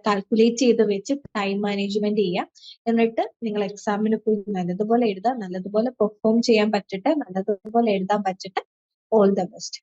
കാൽക്കുലേറ്റ് ചെയ്ത് വെച്ച് ടൈം മാനേജ്മെന്റ് ചെയ്യാം. എന്നിട്ട് നിങ്ങൾ എക്സാമിന് പോയി നല്ലതുപോലെ എഴുതാം, നല്ലതുപോലെ പെർഫോം ചെയ്യാൻ പറ്റട്ടെ, നല്ലതുപോലെ എഴുതാൻ പറ്റട്ടെ. All the best.